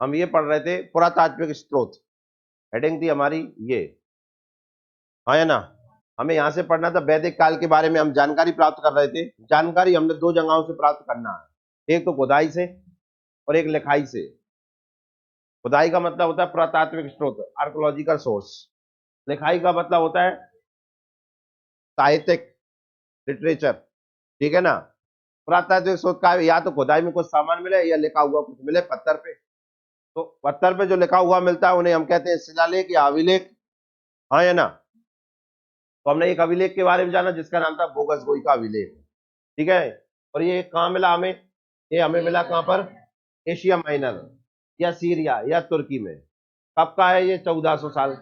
हम ये पढ़ रहे थे पुरातात्विक स्रोत, हेडिंग थी हमारी ये, हाँ है ना। हमें यहां से पढ़ना था वैदिक काल के बारे में, हम जानकारी प्राप्त कर रहे थे। जानकारी हमने दो जगहों से प्राप्त करना है, एक तो खुदाई से और एक लिखाई से। खुदाई का मतलब होता है पुरातात्विक स्रोत, आर्कोलॉजिकल सोर्स। लिखाई का मतलब होता है साहित्यिक, लिटरेचर, ठीक है ना। पुरातात्विक स्रोत का या तो खुदाई में कुछ सामान मिले या लिखा हुआ कुछ मिले पत्थर पे। तो पत्थर पे जो लिखा हुआ मिलता है उन्हें हम कहते हैं शिलालेख या अभिलेख, हाँ या ना। तो हमने एक अभिलेख के बारे में जाना जिसका नाम था बोगसगोई का अभिलेख, ठीक है। और ये कहाँ मिला हमें? ये हमें मिला कहाँ पर? एशिया माइनर या सीरिया या तुर्की में। कब का है ये? 1400 साल।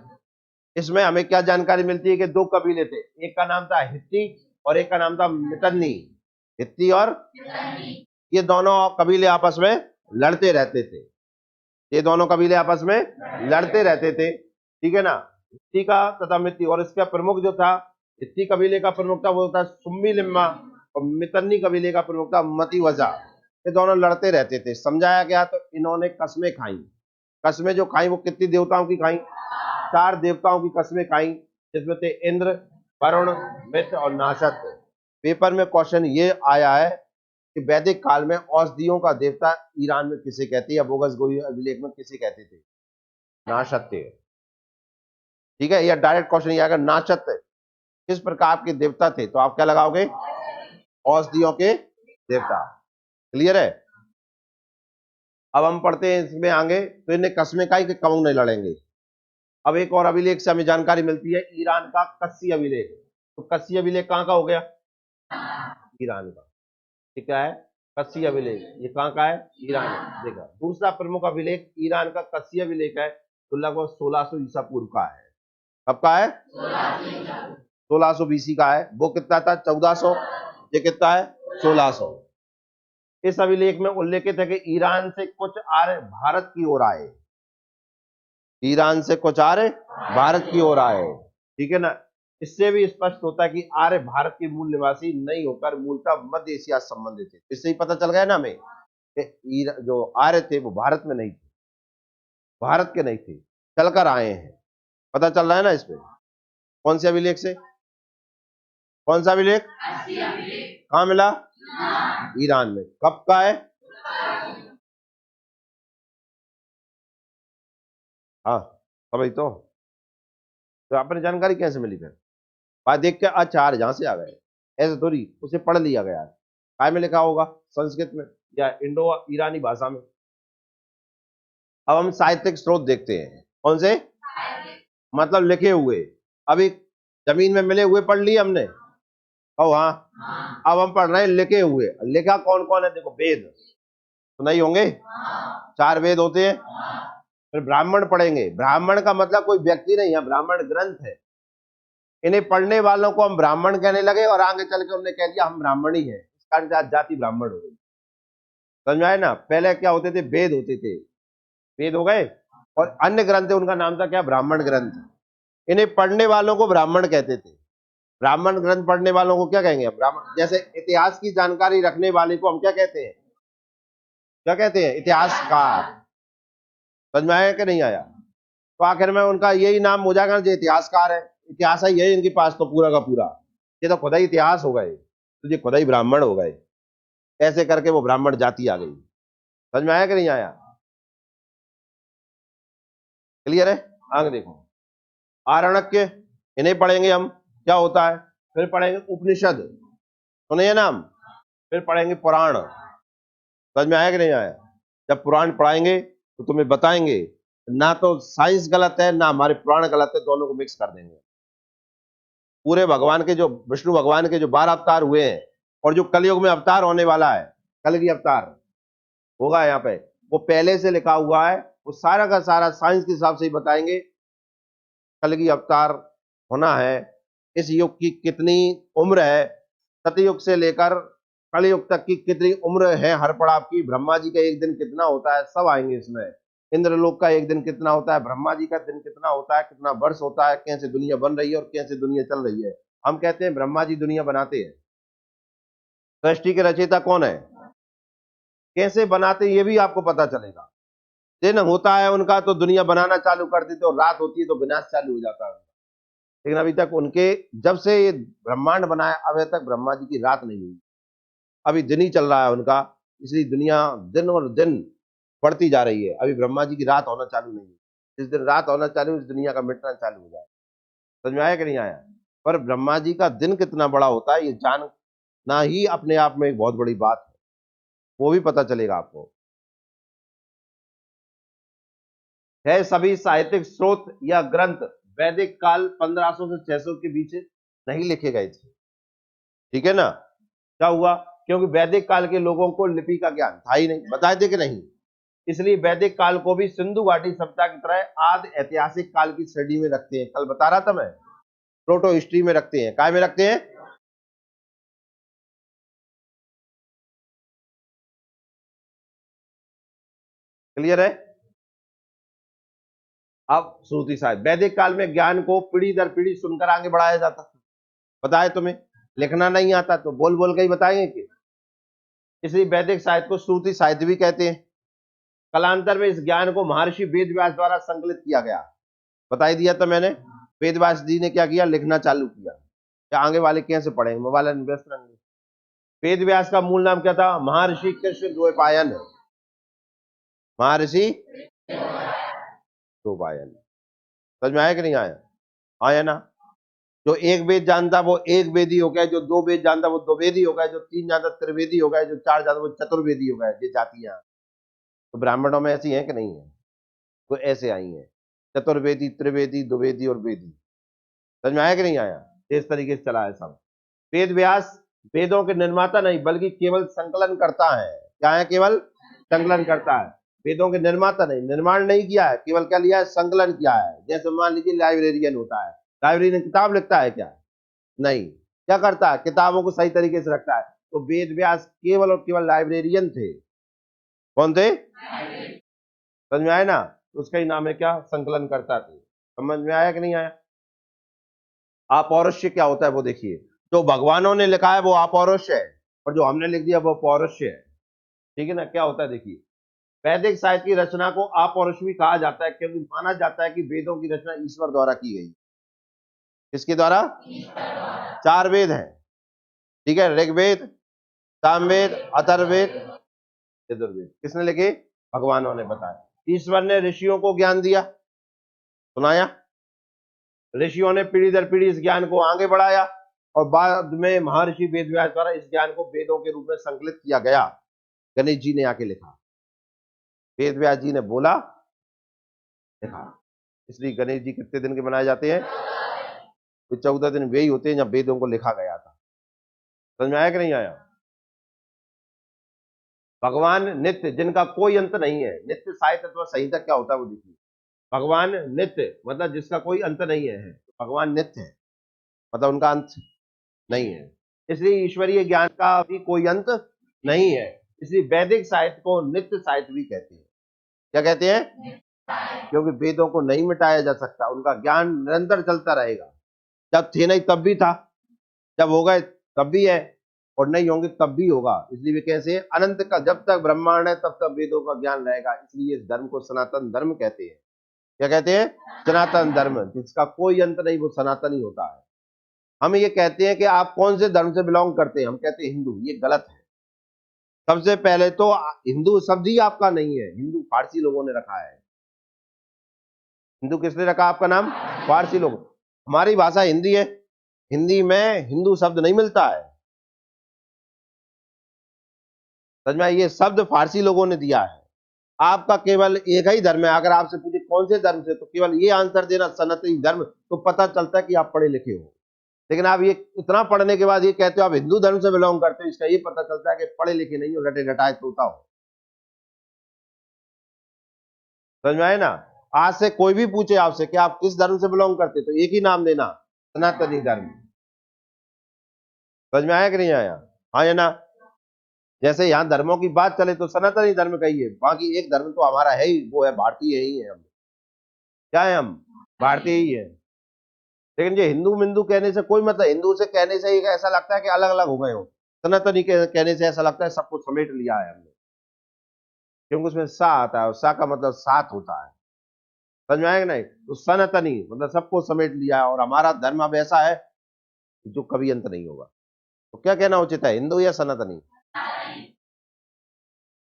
इसमें हमें क्या जानकारी मिलती है कि दो कबीले थे, एक का नाम था हित्ती और एक का नाम था मितन्नी। हित्ती और ये दोनों कबीले आपस में लड़ते रहते थे। ये दोनों कबीले आपस में लड़ते रहते थे, ठीक है ना। हित्ती का तथा मित्ती, और इसका प्रमुख जो था, हित्ती कबीले का प्रमुख था वो था सुम्मी लिम्मा, और मितन्नी कबीले का प्रमुख था मती वजा। ये दोनों लड़ते रहते थे। समझाया गया तो इन्होंने कस्में खाई। कस्में जो खाई वो कितनी देवताओं की खाई? 4 देवताओं की कस्में खाई, जिसमें थे इंद्र, वरुण, मित्र और नाशत। पेपर में क्वेश्चन ये आया है कि वैदिक काल में औषधियों का देवता ईरान में किसे कहते हैं, या बोगसगोई अभिलेख में किसे कहते थे? नाशत्य, ठीक है। या डायरेक्ट क्वेश्चन ये आएगा नाशत्य किस प्रकार के देवता थे, तो आप क्या लगाओगे? औषधियों के देवता। क्लियर है? अब हम पढ़ते हैं इसमें आगे, तो इन्हें कस्में खाई कि कौन नहीं लड़ेंगे। अब एक और अभिलेख से हमें जानकारी मिलती है, ईरान का कस्सी अभिलेख। तो कस्सी अभिलेख कहाँ का हो गया? ईरान का। ठीक है, कस्सी अभिलेख ये कहाँ का है? ईरान। देखा, दूसरा प्रमुख अभिलेख ईरान का कस्सी अभिलेख है, तो लगभग 1600 ईसा पूर्व का है। कब का है? 1600 बीसी का है। वो कितना था? 1400। ये कितना है? 1600। इस अभिलेख में उल्लेखित है कि ईरान से कुछ आर्य भारत की ओर आए। ईरान से कुछ आर्य भारत की ओर आए, ठीक है ना। इससे भी स्पष्ट होता है कि आर्य भारत के मूल निवासी नहीं होकर मूलतः मध्य एशिया से संबंधित थे। इससे ही पता चल गया ना हमें कि जो आर्य थे वो भारत में नहीं थे, भारत के नहीं थे, चलकर आए हैं। पता चल रहा है ना इसमें? कौन से अभिलेख से? कौन सा अभिलेख? कहाँ मिला? ईरान में। कब का है? हाँ, समझ तो आपने जानकारी कैसे मिली फिर? बात देख के अच्छा जहां से आ गए, ऐसे थोड़ी उसे पढ़ लिया गया। काय में लिखा होगा? संस्कृत में या इंडो ईरानी भाषा में। अब हम साहित्यिक स्रोत देखते हैं। कौन से? मतलब लिखे हुए। अभी जमीन में मिले हुए पढ़ लिए हमने। ओ हाँ, अब हम पढ़ रहे हैं लिखे हुए। लिखा कौन कौन है? देखो, वेद तो नहीं होंगे, 4 वेद होते हैं। फिर ब्राह्मण पढ़ेंगे। ब्राह्मण का मतलब कोई व्यक्ति नहीं है, ब्राह्मण ग्रंथ है। इन्हें पढ़ने वालों को हम ब्राह्मण कहने लगे और आगे चल के उन्होंने कह दिया हम ब्राह्मण ही है, इसका जाति ब्राह्मण हो गई। समझ में आए ना? पहले क्या होते थे? वेद होते थे, वेद हो गए, और अन्य ग्रंथ है उनका नाम था क्या? ब्राह्मण ग्रंथ। इन्हें पढ़ने वालों को ब्राह्मण कहते थे। ब्राह्मण ग्रंथ पढ़ने वालों को क्या कहेंगे? ब्राह्मण। जैसे इतिहास की जानकारी रखने वाले को हम क्या कहते हैं? क्या कहते हैं? इतिहासकार। समझ में आया कि नहीं आया? तो आखिर में उनका यही नाम हो जाएगा जो इतिहासकार है। इतिहास है यही इनके पास तो पूरा का पूरा। ये तो खुदा ही इतिहास हो गए, तो ये खुदा ही ब्राह्मण हो गए। ऐसे करके वो ब्राह्मण जाति आ गई। समझ में आया कि नहीं आया? क्लियर है? आगे देखो, आरण्यक, इन्हें पढ़ेंगे हम। क्या होता है? फिर पढ़ेंगे उपनिषद, सुनिए नाम। फिर पढ़ेंगे पुराण। समझ में आया कि नहीं आया? जब पुराण पढ़ाएंगे तो तुम्हें बताएंगे ना तो साइंस गलत है ना हमारे पुराण गलत है, दोनों को मिक्स कर देंगे। पूरे भगवान के जो विष्णु भगवान के जो 12 अवतार हुए हैं और जो कलयुग में अवतार होने वाला है, कल की अवतार होगा यहाँ पे, वो पहले से लिखा हुआ है। वो सारा का सारा साइंस के हिसाब से ही बताएंगे कल की अवतार होना है, इस युग की कितनी उम्र है, सतयुग से लेकर कलयुग तक की कितनी उम्र है हर पड़ाव की, ब्रह्मा जी का एक दिन कितना होता है, सब आएंगे इसमें। इंद्रलोक का एक दिन कितना होता है, ब्रह्मा जी का दिन कितना होता है, कितना वर्ष होता है, कैसे दुनिया बन रही है और कैसे दुनिया चल रही है। हम कहते हैं ब्रह्मा जी दुनिया बनाते हैं। सृष्टि के रचयिता कौन है? कैसे बनाते ये भी आपको पता चलेगा। दिन होता है उनका तो दुनिया बनाना चालू कर देते, और रात होती है तो विनाश चालू हो जाता है। लेकिन अभी तक उनके, जब से ये ब्रह्मांड बना है अभी तक ब्रह्मा जी की रात नहीं हुई, अभी दिन ही चल रहा है उनका, इसलिए दुनिया दिन और दिन बढ़ती जा रही है। अभी ब्रह्मा जी की रात होना चालू नहीं हुई। जिस दिन रात होना चालू, इस दुनिया का मिटना चालू हो जाए। समझ में आया कि नहीं आया? पर ब्रह्मा जी का दिन कितना बड़ा होता है ये जानना ही अपने आप में एक बहुत बड़ी बात है, वो भी पता चलेगा आपको। है सभी साहित्यिक स्रोत या ग्रंथ वैदिक काल 1500 से 600 के बीच नहीं लिखे गए थे। ठीक है ना? क्या हुआ? क्योंकि वैदिक काल के लोगों को लिपि का ज्ञान था ही नहीं, बताए थे कि नहीं? इसलिए वैदिक काल को भी सिंधु घाटी सभ्यता की तरह आदि ऐतिहासिक काल की श्रेणी में रखते हैं। कल बता रहा था मैं, प्रोटो हिस्ट्री में रखते हैं। काय में रखते हैं? क्लियर है? अब श्रुति साहित्य, वैदिक काल में ज्ञान को पीढ़ी दर पीढ़ी सुनकर आगे बढ़ाया जाता था। बताए तुम्हें? लिखना नहीं आता तो बोल बोल के ही बताएंगे कि, इसलिए वैदिक साहित्य को श्रुति साहित्य भी कहते हैं। कालांतर में इस ज्ञान को महर्षि वेद व्यास द्वारा संकलित किया गया। बताई दिया था मैंने। वेद व्यास जी ने क्या किया? लिखना चालू किया। क्या आगे वाले कैसे पढ़ेंगे? मोबाइल व्यस्त रहेंगे। वेद व्यास का मूल नाम क्या था? महर्षि कृष्ण द्वैपायन। महर्षि द्वैपायन। समझ में आया कि नहीं आया? आया ना? जो एक वेद जानता वो एक वेदी हो गया, जो दो वेद जानता वो दो वेदी हो गया, जो तीन जानता त्रिवेदी हो गया, जो चार जानता वो चतुर्वेदी हो गया। ये जातियां तो ब्राह्मणों में ऐसी हैं कि नहीं है? तो ऐसे आई हैं, चतुर्वेदी, त्रिवेदी, द्विवेदी और वेदी। समझ में आया कि नहीं आया? इस तरीके से चला है सब। वेद व्यास वेदों के निर्माता नहीं बल्कि केवल संकलन करता है। क्या है? केवल संकलन करता है। वेदों के निर्माता नहीं, निर्माण नहीं किया है, केवल क्या लिया है? संकलन किया है। जैसे मान लीजिए लाइब्रेरियन होता है, लाइब्रेरियन किताब लिखता है क्या? नहीं। क्या करता है? किताबों को सही तरीके से रखता है। तो वेद व्यास केवल और केवल लाइब्रेरियन थे। कौन थे? समझ में आया ना? उसका ही नाम है क्या? संकलन करता थे। समझ में आया कि नहीं आया? अपौरुषेय क्या होता है वो देखिए। जो भगवानों ने लिखा है वो अपौरुषेय है, और जो हमने लिख दिया वो पौरुषेय है। ठीक है ना? क्या होता है देखिए, वैदिक साहित्य की रचना को अपौरुष भी कहा जाता है, क्योंकि माना जाता है कि वेदों की रचना ईश्वर द्वारा की गई। किसके द्वारा? चार वेद हैं। ठीक है, ऋग्वेद, सामवेद, अथर्ववेद, यजुर्वेद। किसने लिखे? भगवानों ने बताया। ईश्वर ने ऋषियों को ज्ञान दिया, सुनाया। ऋषियों ने पीढ़ी दर पीढ़ी इस ज्ञान को आगे बढ़ाया, और बाद में महर्षि वेदव्यास द्वारा इस ज्ञान को वेदों के रूप में संकलित किया गया। गणेश जी ने आके लिखा, वेदव्यास जी ने बोला, लिखा। इसलिए गणेश जी कितने दिन के बनाए जाते हैं? तो 14 दिन वे ही होते हैं जब वेदों को लिखा गया था। समझ में आया कि नहीं आया? भगवान नित्य, जिनका कोई अंत नहीं है। नित्य साहित्य अथवा संहिता क्या होता है वो देखिए। भगवान नित्य मतलब जिसका कोई अंत नहीं है। भगवान नित्य है मतलब उनका अंत नहीं है। इसलिए ईश्वरीय ज्ञान का भी कोई अंत नहीं है। इसलिए वैदिक साहित्य को नित्य साहित्य भी कहते हैं। क्या कहते हैं? क्योंकि वेदों को नहीं मिटाया जा सकता, उनका ज्ञान निरंतर चलता रहेगा। जब थे नहीं तब भी था, जब हो गए तब भी है, और नहीं होंगे तब भी होगा। इसलिए वे कैसे? अनंत का, जब तक ब्रह्मांड है तब तक वेदों का ज्ञान रहेगा। इसलिए इस धर्म को सनातन धर्म कहते हैं। क्या कहते हैं? सनातन धर्म, जिसका कोई अंत नहीं, वो सनातन ही होता है। हम ये कहते हैं कि आप कौन से धर्म से बिलोंग करते हैं, हम कहते हैं हिंदू। ये गलत है। सबसे पहले तो हिंदू शब्द ही आपका नहीं है, हिंदू फारसी लोगों ने रखा है। हिंदू किसने रखा आपका नाम? फारसी लोग। हमारी भाषा हिंदी है, हिंदी में हिंदू शब्द नहीं मिलता है। समझ में? ये शब्द फारसी लोगों ने दिया है। आपका केवल एक ही धर्म है। अगर आपसे पूछे कौन से धर्म से, तो केवल ये आंसर देना, सनातनी धर्म, तो पता चलता है कि आप पढ़े लिखे हो। लेकिन आप ये इतना पढ़ने के बाद ये कहते हो आप हिंदू धर्म से बिलोंग करते हो, इसका ये पता चलता है कि पढ़े लिखे नहीं हो, रटे रटाए तोता हो। समझ में आए ना? आज से कोई भी पूछे आपसे कि आप किस धर्म से बिलोंग करते, तो एक ही नाम देना, सनातनी धर्म। समझ में आया कि नहीं आया? हाँ या ना? जैसे यहाँ धर्मों की बात चले तो सनातनी धर्म कहिए, बाकी एक धर्म तो हमारा है ही, वो है भारतीय ही है। हम क्या है? हम भारतीय ही है। लेकिन ये हिंदू मिंदू कहने से कोई मतलब, हिंदू से कहने से एक ऐसा लगता है कि अलग अलग हो गए हो, सनातनी के कहने से ऐसा लगता है सबको समेट लिया है हमने। क्योंकि उसमें सा आता है और सा का मतलब साथ होता है। समझ में आएगा नहीं? तो सनातनी मतलब सबको समेट लिया है, और हमारा धर्म अब ऐसा है जो कभी अंत नहीं होगा। तो क्या कहना उचित है, हिंदू या सनातनी?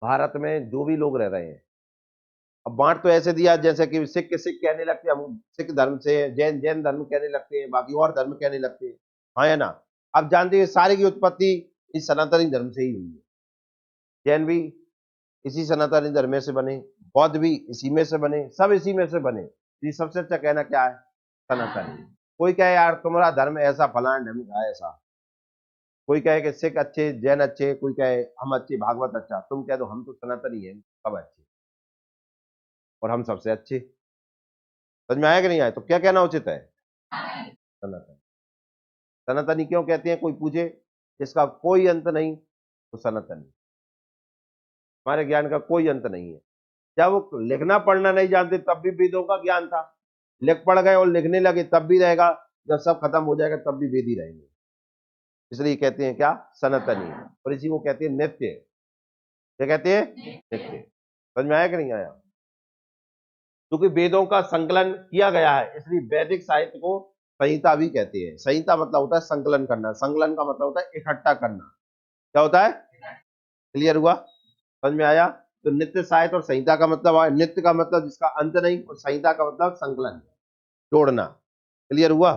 भारत में जो भी लोग रह रहे हैं, अब बांट तो ऐसे दिया जैसे कि सिख के सिख कहने लगते हैं, हम सिख धर्म से, जैन जैन धर्म कहने लगते हैं, बाकी और धर्म कहने लगते हैं। हाँ या ना? अब जानते हैं सारी की उत्पत्ति इस सनातनी धर्म से ही हुई है। जैन भी इसी सनातनी धर्म में से बने, बौद्ध भी इसी में से बने, सब इसी में से बने। ये सबसे अच्छा कहना क्या है? सनातनी। कोई कहे यार तुम्हारा धर्म ऐसा फलाना ढंग का है ऐसा, कोई कहे कि सिख अच्छे, जैन अच्छे, कोई कहे हम अच्छे, भागवत अच्छा, तुम कह दो हम तो सनातनी है, सब अच्छे और हम सबसे अच्छे। समझ में आया कि नहीं आया? तो क्या कहना उचित है? सनातन। सनातनी क्यों कहते हैं, कोई पूछे? इसका कोई अंत नहीं, तो सनातनी। हमारे ज्ञान का कोई अंत नहीं है। जब वो लिखना पढ़ना नहीं जानते तब भी वेदों का ज्ञान था, लिख पढ़ गए और लिखने लगे तब भी रहेगा, जब सब खत्म हो जाएगा तब भी वेद ही रहेंगे। इसलिए कहते हैं क्या? सनातनी। और इसी को कहते हैं नित्य। क्या कहते हैं? नित्य। समझ में आया कि नहीं आया? क्योंकि वेदों का संकलन किया गया है, इसलिए वैदिक साहित्य को संहिता भी कहते हैं। संहिता मतलब होता है संकलन करना, संकलन का मतलब होता है इकट्ठा करना। क्या होता है? क्लियर हुआ? समझ में आया? तो नित्य साहित्य और संहिता का मतलब है, नित्य का मतलब जिसका अंत नहीं, और संहिता का मतलब संकलन, जोड़ना। क्लियर हुआ?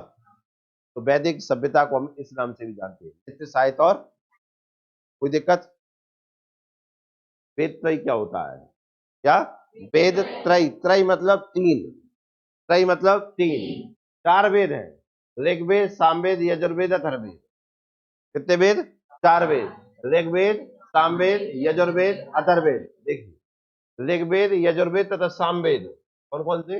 तो वैदिक सभ्यता को हम इस नाम से भी जानते हैं, नित्य साहित्य। और कोई दिक्कत? वेद त्रय क्या होता है? क्या? वेद त्रय, त्रय मतलब तीन, त्रय मतलब तीन। चार वेद हैं, ऋग्वेद, सामवेद, यजुर्वेद, अथर्ववेद। कितने वेद? चार वेद, ऋग्वेद, सामवेद, यजुर्वेद, अथर्ववेद। देखिए, ऋग्वेद, यजुर्वेद तथा सामवेद कौन कौन से?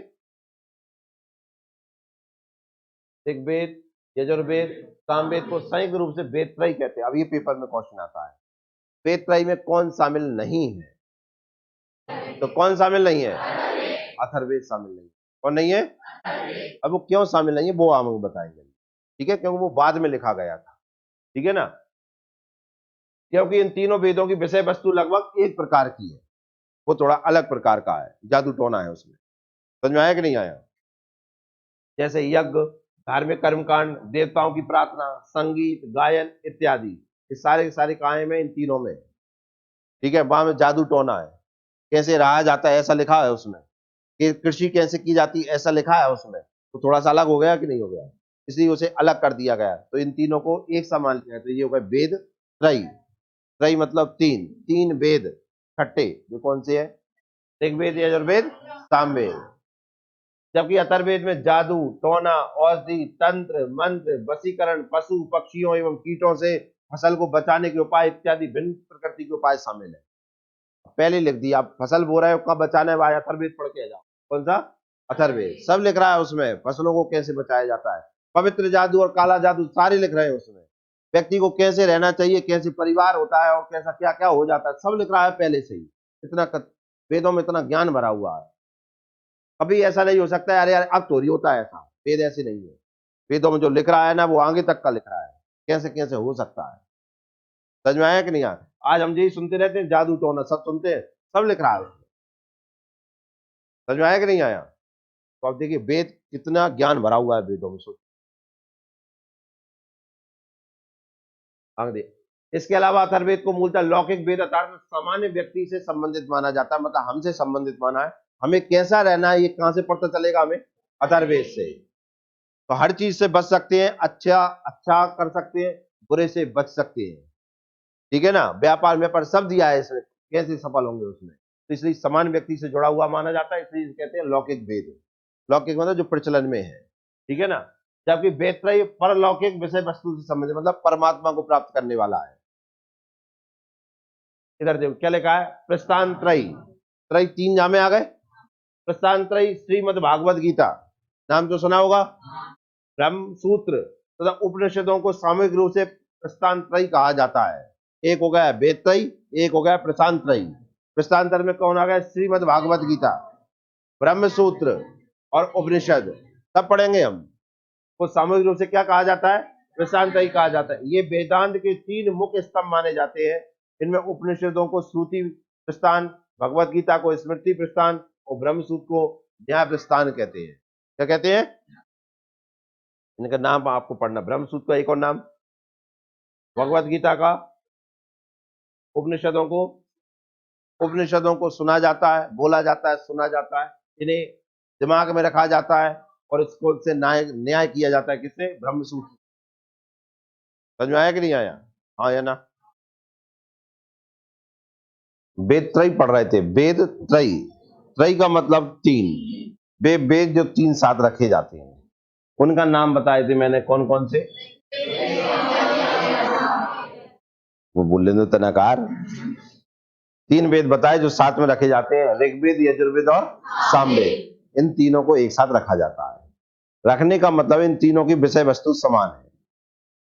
ऋग्वेद, यजुर्वेद, सामवेद को संयुक्त रूप से वेद त्रय कहते हैं। अब ये पेपर में क्वेश्चन आता है, वेद त्रय में कौन शामिल नहीं है? तो कौन शामिल नहीं है? अथर्ववेद शामिल नहीं है। कौन नहीं है? अब वो क्यों शामिल नहीं है वो हम बताएंगे। ठीक है, क्योंकि वो बाद में लिखा गया था। ठीक है ना? क्योंकि इन तीनों वेदों की विषय वस्तु लगभग एक प्रकार की है, वो थोड़ा अलग प्रकार का है, जादू टोना है उसमें। समझ में आया कि नहीं आया? जैसे यज्ञ, धार्मिक कर्मकांड, देवताओं की प्रार्थना, संगीत, गायन इत्यादि, ये सारे के सारे कहाँ में? इन तीनों में। ठीक है, वहां में जादू टोना है, कैसे रहा जाता है ऐसा लिखा है उसमें, कि कृषि कैसे की जाती है ऐसा लिखा है उसमें। तो थोड़ा सा अलग हो गया कि नहीं हो गया? इसलिए उसे अलग कर दिया गया। तो इन तीनों को एक समान किया, तो ये हो गया वेद त्रय। त्रय मतलब तीन, तीन वेद खट्टे, जो कौन से है? ऋग्वेद, यजुर्वेद, सामवेद। जबकि अथर्ववेद में जादू टोना, औषधि, तंत्र मंत्र, वशीकरण, पशु पक्षियों एवं कीटों से फसल को बचाने के उपाय इत्यादि भिन्न प्रकृति के उपाय शामिल है। पहले लिख दिया, आप फसल बो रहे हो कब बचाना है भाई, अथर्ववेद पढ़ के आ जाओ। कौन सा? अथर्ववेद। सब लिख रहा है उसमें, फसलों को कैसे बचाया जाता है, पवित्र जादू और काला जादू सारे लिख रहे हैं उसमें। व्यक्ति को कैसे रहना चाहिए, कैसे परिवार होता है और कैसा क्या क्या हो जाता है, सब लिख रहा है पहले से ही। वेदों में इतना ज्ञान भरा हुआ है। कभी ऐसा नहीं हो सकता है अरे यार अब थोड़ी होता है ऐसा, वेद ऐसे नहीं है। वेदों में जो लिख रहा है ना वो आगे तक का लिख रहा है, कैसे कैसे हो सकता है। समझ में आया कि नहीं आया? आज हम यही सुनते रहते हैं, जादू टोना सब सुनते हैं, सब लिख रहा है। समझ में आया कि नहीं आया? तो आप देखिए वेद कितना ज्ञान भरा हुआ है वेदों में, सोच। आगे देखिए, इसके अलावा अथर्ववेद को मूलतः लौकिक वेद अर्थात सामान्य व्यक्ति से संबंधित माना जाता है, मतलब हमसे संबंधित माना है। हमें कैसा रहना है ये कहां से पता चलेगा? हमें अथर्ववेद से। तो हर चीज से बच सकते हैं, अच्छा अच्छा कर सकते हैं, बुरे से बच सकते हैं। ठीक है ना? व्यापार व्यापार सब दिया है इसमें, कैसे सफल होंगे उसमें। तो इसलिए समान व्यक्ति से जुड़ा हुआ माना जाता है, इसलिए कहते हैं लौकिक वेद। लौकिक मतलब जो प्रचलन में है। ठीक है ना? जबकि वेद त्रय परलौकिक विषय वस्तु से संबंधित, मतलब परमात्मा को प्राप्त करने वाला है। इधर देखो क्या लिखा है, प्रस्थान त्रय। त्रय तीन जामे आ गए। प्रस्थान त्रय श्रीमद् भागवत गीता, नाम तो सुना होगा। ब्रह्म सूत्र तथा उपनिषदों को सामूहिक रूप से प्रस्थान त्रय कहा जाता है। एक हो गया वेद त्रय, एक हो गया प्रस्थान त्रय। प्रस्थान त्रय में कौन आ गया? श्रीमद् भागवत गीता, ब्रह्म सूत्र और उपनिषद, सब पढ़ेंगे हम। को सामूहिक रूप से क्या कहा जाता है? प्रस्थान त्रय कहा जाता है। ये वेदांत के तीन मुख्य स्तंभ माने जाते हैं। इनमें उपनिषदों को श्रुति प्रस्थान, भगवत गीता को स्मृति प्रस्थान और ब्रह्म सूत्र को न्याय प्रस्थान कहते हैं। क्या कहते हैं? इनका नाम आपको पढ़ना, ब्रह्म सूत्र का एक और नाम, भगवत गीता का उपनिषदों को सुना जाता है, बोला जाता है, सुना जाता है, इन्हें दिमाग में रखा जाता है और इसको से न्याय किया जाता है। किससे? ब्रह्म सूत्र। समझ में आया कि नहीं आया? हाँ या ना? वेद त्रयी पढ़ रहे थे, वेद त्रयी, त्रयी का मतलब तीन, वेद जो तीन साथ रखे जाते हैं उनका नाम बताए थे मैंने, कौन कौन से? वो बोल लेंगे तनाकार, तीन वेद बताए जो साथ में रखे जाते हैं, ऋग्वेद, यजुर्वेद और सामवेद। इन तीनों को एक साथ रखा जाता है। रखने का मतलब इन तीनों की विषय वस्तु समान है,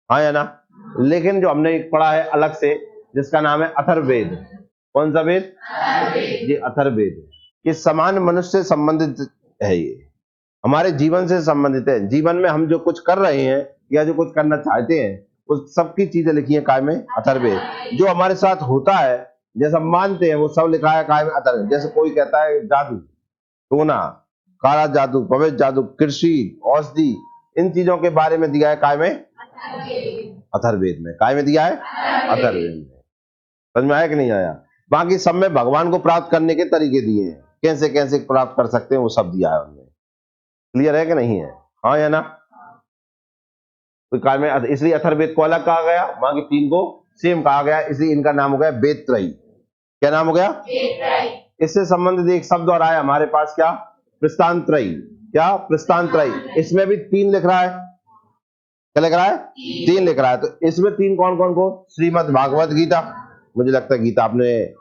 हाँ या ना? लेकिन जो हमने एक पढ़ा है अलग से, जिसका नाम है अथर्ववेद। कौन सा वेद? ये अथर्ववेद। ये समान मनुष्य से संबंधित है, ये हमारे जीवन से संबंधित है। जीवन में हम जो कुछ कर रहे हैं या जो कुछ करना चाहते हैं उस सबकी चीजें लिखी है काय में? अथर्ववेद। जो हमारे साथ होता है, जैसा मानते हैं, वो सब लिखा है काय में? अथर्ववेद। जैसे कोई कहता है जादू, टोना, काला जादू, पवित्र जादू, कृषि, औषधि, इन चीजों के बारे में दिया है काय में? अथर्ववेद में। काय में दिया है? अथर्ववेद में। समझ में आया कि नहीं आया? बाकी सब में भगवान को प्राप्त करने के तरीके दिए हैं, कैसे कैसे प्राप्त कर सकते हैं वो सब दिया है उनमें। क्लियर है कि नहीं है? हाँ या ना? तो काय में, इसलिए अथर्ववेद को अलग कहा गया, बाकी तीन को सेम कहा गया, इसलिए इनका नाम हो गया वेद त्रयी। क्या नाम हो गया? इससे संबंधित एक शब्द और आया हमारे पास, क्या? प्रस्थान त्रयी। क्या? प्रस्थान त्रयी। इसमें भी तीन लिख रहा है। क्या लिख रहा है? तीन लिख रहा है। तो इसमें तीन कौन कौन को? श्रीमद् भागवत गीता, मुझे लगता है गीता आपने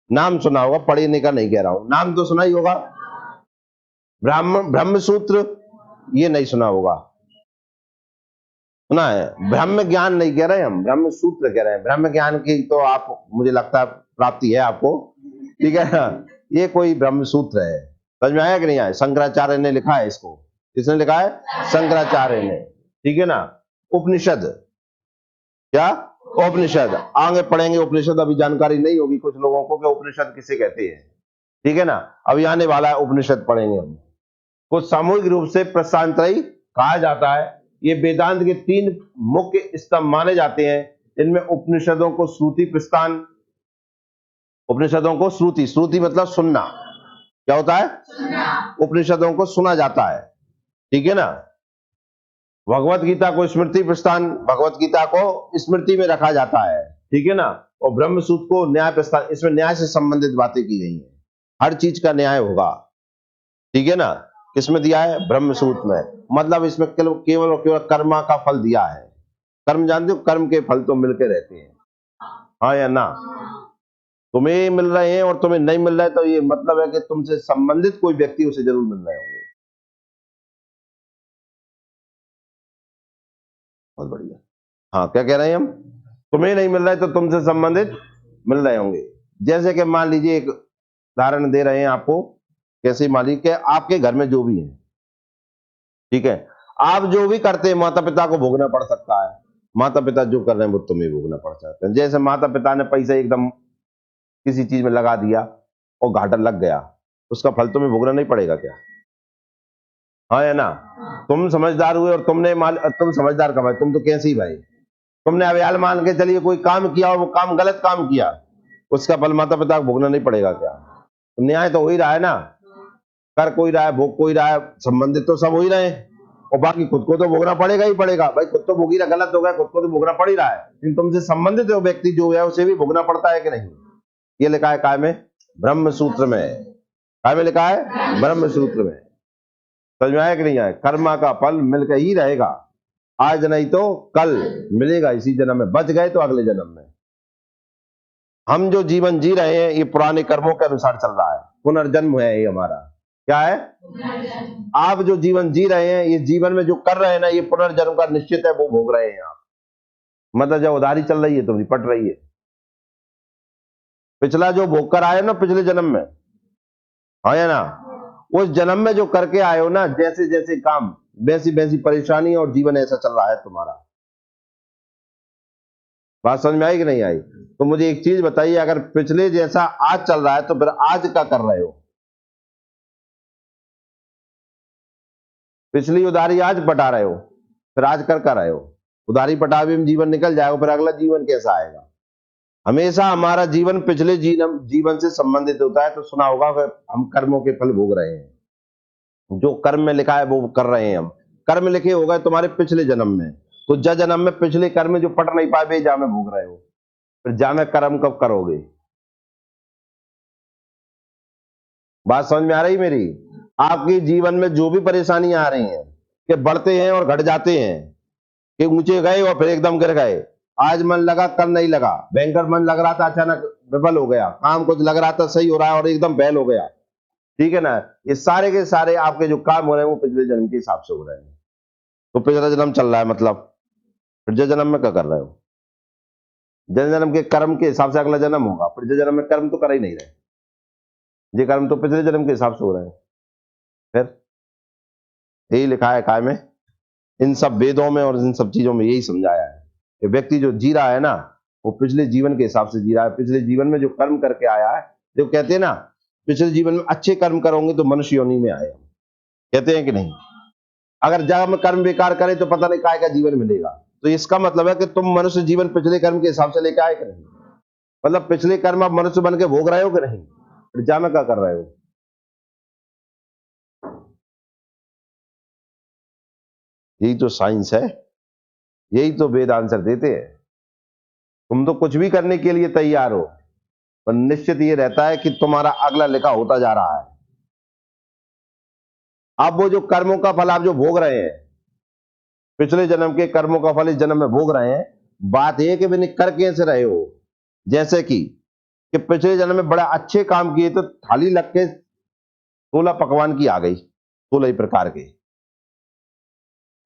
नाम सुना होगा, पढ़ने का नहीं कह रहा हूं, नाम तो सुना ही होगा। ब्रह्म सूत्र, ये नहीं सुना होगा, सुना है? ब्रह्म ज्ञान नहीं कह रहे हम, ब्रह्म सूत्र कह रहे हैं। ब्रह्म ज्ञान की तो आप, मुझे लगता है प्राप्ति है आपको, ठीक है ना? ये कोई ब्रह्म सूत्र है। समझ में आया कि नहीं आया? शंकराचार्य ने लिखा है इसको। किसने लिखा है? शंकराचार्य ने, ठीक है ना? उपनिषद, क्या? उपनिषद आगे पढ़ेंगे। उपनिषद अभी जानकारी नहीं होगी कुछ लोगों को कि उपनिषद किसे कहते हैं, ठीक है ना? अभी आने वाला है, उपनिषद पढ़ेंगे हम। कुछ सामूहिक रूप से प्रस्थान त्रयी कहा जाता है। ये वेदांत के तीन मुख्य स्तंभ माने जाते हैं। इनमें उपनिषदों को श्रुति प्रस्थान, उपनिषदों को श्रुति, श्रुति मतलब सुनना, क्या होता है? सुनना। उपनिषदों को सुना जाता है, ठीक है ना? भगवत गीता को स्मृति प्रस्थान, भगवत गीता को स्मृति में रखा जाता है, ठीक है ना? और ब्रह्म सूत्र को न्याय प्रस्थान, इसमें न्याय से संबंधित बातें की गई हैं, हर चीज का न्याय होगा, ठीक है ना? किसमें दिया है? ब्रह्म सूत्र में। मतलब इसमें केवल और केवल कर्मा का फल दिया है। कर्म जानते हो? कर्म के फल तो मिलके रहते हैं, हाँ या ना? तुम्हें मिल रहे हैं और तुम्हें नहीं मिल रहा है, तो ये मतलब है कि तुमसे संबंधित कोई व्यक्ति उसे जरूर मिल रहे होंगे। बहुत बढ़िया। हाँ, क्या कह रहे हैं हम? तुम्हें नहीं मिल रहा है तो तुमसे संबंधित मिल रहे होंगे। जैसे कि मान लीजिए, एक उदाहरण दे रहे हैं आपको, कैसे? मान लीजिए कि आपके घर में जो भी है, ठीक है, आप जो भी करते हैं माता पिता को भोगना पड़ सकता है। माता पिता जो कर रहे हैं वो तुम्हें भोगना पड़ सकता है। जैसे माता पिता ने पैसा एकदम किसी चीज में लगा दिया और घाटा लग गया, उसका फल तुम्हें भोगना नहीं पड़ेगा क्या? हाँ या ना? तुम समझदार हुए और तुम समझदार कमाए, तुम तो कैसे ही भाई, तुमने अवयाल मान के चलिए कोई काम किया और वो काम गलत काम किया, उसका फल माता पिता को भोगना नहीं पड़ेगा क्या? तो न्याय तो हो ही रहा है ना, कर कोई रहा है, भोग कोई रहा है, संबंधित तो सब हो ही रहे हैं। और बाकी खुद को तो भोगना पड़ेगा ही पड़ेगा भाई, खुद तो भोगी रहा, गलत हो गया, खुद को तो भोगना पड़ ही रहा है, लेकिन तुमसे संबंधित जो व्यक्ति जो है उसे भी भोगना पड़ता है कि नहीं? ये लिखा है काय में? ब्रह्म सूत्र में। काय में लिखा है? ब्रह्म सूत्र में। समझ में आया कि नहीं आया? कर्मा का फल मिलकर ही रहेगा, आज नहीं तो कल मिलेगा, इसी जन्म में, बच गए तो अगले जन्म में। हम जो जीवन जी रहे हैं ये पुराने कर्मों के अनुसार चल रहा है, पुनर्जन्म है ये हमारा। क्या है? आप जो जीवन जी रहे हैं, ये जीवन में जो कर रहे हैं ना, ये पुनर्जन्म का निश्चित है, वो भोग रहे हैं आप। मतलब जब उधारी चल रही है तो निपट रही है। पिछला जो भोग कर आए ना पिछले जन्म में, हाँ या ना, उस जन्म में जो करके आए हो ना, जैसे जैसे काम, वैसी वैसी परेशानी और जीवन ऐसा चल रहा है तुम्हारा। बात समझ में आई कि नहीं आई? तो मुझे एक चीज बताइए, अगर पिछले जैसा आज चल रहा है तो फिर आज क्या कर रहे हो? पिछली उधारी आज पटा रहे हो, फिर आज कर रहे हो? उधारी पटा भी में जीवन निकल जाएगा, फिर अगला जीवन कैसा आएगा? हमेशा हमारा जीवन पिछले जीवन से संबंधित होता है। तो सुना होगा कि हम कर्मों के फल भोग रहे हैं, जो कर्म में लिखा है वो कर रहे हैं हम। कर्म लिखे हो गए तुम्हारे पिछले जन्म में, तो जन्म में पिछले कर्म जो पट नहीं पाए वे जा में भोग रहे हो, फिर जा में कर्म कब करोगे? बात समझ में आ रही मेरी? आपके जीवन में जो भी परेशानियां आ रही हैं कि बढ़ते हैं और घट जाते हैं, कि ऊंचे गए और फिर एकदम गिर गए, आज मन लगा कल नहीं लगा, बैंकर मन लग रहा था अचानक विफल हो गया, काम कुछ लग रहा था सही हो रहा है और एकदम बैल हो गया, ठीक है ना? ये सारे के सारे आपके जो काम हो रहे हैं वो पिछले जन्म के हिसाब से हो रहे हैं। तो पिछला जन्म चल रहा है, मतलब पिछले जन्म में क्या कर रहे हो? जन्म जन्म के कर्म के हिसाब से अगला जन्म होगा, पिछले जन्म में कर्म तो कर ही नहीं रहे, ये कर्म तो पिछले जन्म के हिसाब से हो रहे हैं। फिर यही लिखा है काय में, इन सब वेदों में और इन सब चीजों में यही समझाया है कि व्यक्ति जो जी रहा है ना, वो पिछले जीवन के हिसाब से जी रहा है। पिछले जीवन में जो कर्म करके आया है, जो कहते हैं ना पिछले जीवन में अच्छे कर्म करोगे तो मनुष्य योनि में आए, कहते हैं कि नहीं? अगर जब हम कर्म बेकार करें तो पता नहीं काय का जीवन मिलेगा। तो इसका मतलब है कि तुम मनुष्य जीवन पिछले कर्म के हिसाब से लेके आए कि नहीं? मतलब पिछले कर्म आप मनुष्य बन के भोग रहे हो कि नहीं? फिर जा में क्या कर रहे हो? यही तो साइंस है, यही तो वेद आंसर देते हैं। तुम तो कुछ भी करने के लिए तैयार हो, पर निश्चित ये रहता है कि तुम्हारा अगला लिखा होता जा रहा है। अब वो जो कर्मों का फल आप जो भोग रहे हैं, पिछले जन्म के कर्मों का फल इस जन्म में भोग रहे हैं। बात यह कि मैंने कर कैसे रहे हो? जैसे कि पिछले जन्म में बड़ा अच्छे काम किए तो थाली लग के 16 पकवान की आ गई, 16 ही प्रकार के,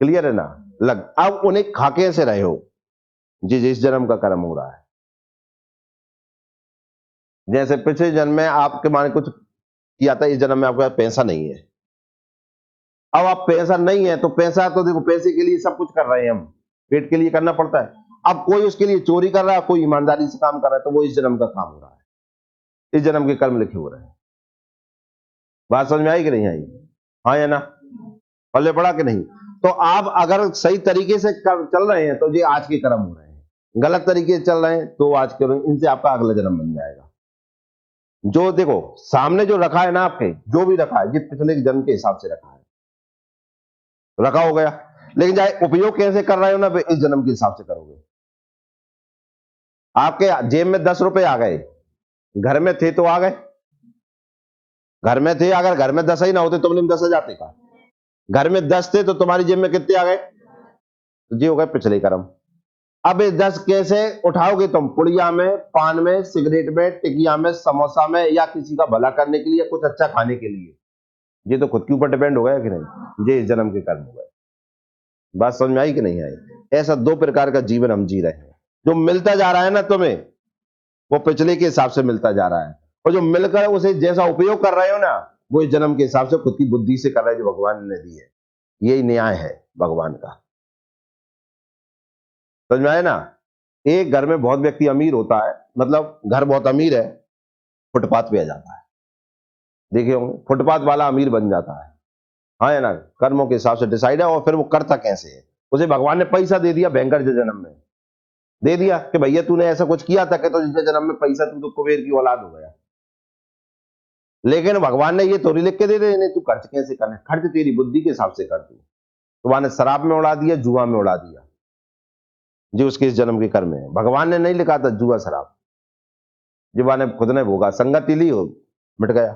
क्लियर है ना? लग अब उन्हें खा कैसे रहे हो? जी जिस जन्म का कर्म हो रहा है। जैसे पिछले जन्म में आपके माने कुछ किया था, इस जन्म में आपके पास पैसा नहीं है। अब आप पैसा नहीं है तो पैसा तो देखो, पैसे के लिए सब कुछ कर रहे हैं हम, पेट के लिए करना पड़ता है। अब कोई उसके लिए चोरी कर रहा है, कोई ईमानदारी से काम कर रहा है, तो वो इस जन्म का काम हो रहा है, इस जन्म के कर्म लिखे हो रहे हैं। बात समझ में आई कि नहीं आई? हाँ या ना? पल्ले पड़ा कि नहीं? तो आप अगर सही तरीके से चल रहे हैं तो ये आज के कर्म हो रहे हैं, गलत तरीके से चल रहे हैं तो आज के, इनसे आपका अगला जन्म बन जाएगा। जो देखो सामने जो रखा है ना, आपके जो भी रखा है ये पिछले जन्म के हिसाब से रखा है, रखा हो गया। लेकिन चाहे उपयोग कैसे कर रहे हो ना, इस जन्म के हिसाब से करोगे। आपके जेब में 10 रुपए आ गए, घर में थे तो आ गए, घर में थे, अगर घर में 10 ही ना होते तो 10 आ जाते का। घर में 10 थे तो तुम्हारी जेब में कितने आ गए? तो ये हो गए पिछले कर्म। अब ये 10 कैसे उठाओगे तुम? पुड़िया में, पान में, सिगरेट में, टिकिया में, समोसा में, या किसी का भला करने के लिए, कुछ अच्छा खाने के लिए? ये तो खुद के ऊपर डिपेंड हो गया कि नहीं? ये इस जन्म के कर्म हो गए। बात समझ में आई कि नहीं आई? ऐसा 2 प्रकार का जीवन हम जी रहे हैं। जो मिलता जा रहा है ना तुम्हें, वो पिछले के हिसाब से मिलता जा रहा है, और जो मिलकर उसे जैसा उपयोग कर रहे हो ना, वो इस जन्म के हिसाब से खुद की बुद्धि से कर रहे हैं, जो भगवान ने दी है। यही न्याय है भगवान का। समझ में आया ना? एक घर में बहुत व्यक्ति अमीर होता है, मतलब घर बहुत अमीर है, फुटपाथ पे आ जाता है, देखे होंगे, फुटपाथ वाला अमीर बन जाता है। हाँ या ना? कर्मों के हिसाब से डिसाइड है। और फिर वो करता कैसे है? उसे भगवान ने पैसा दे दिया, बैंकर जो जन्म में दे दिया कि भैया तूने ऐसा कुछ किया था कि तो जिस जन्म में पैसा, तू तो कुबेर की औलाद हो गया। लेकिन भगवान ने ये थोड़ी लिख के दे दे, नहीं तू खर्च कैसे करना है, खर्च तेरी बुद्धि के हिसाब से कर तू। भगवान ने शराब में उड़ा दिया, जुआ में उड़ा दिया, जो उसके इस जन्म के कर्म है। भगवान ने नहीं लिखा था जुआ शराब, जुआ ने खुद ने भोगा, संगति ली हो, मिट गया।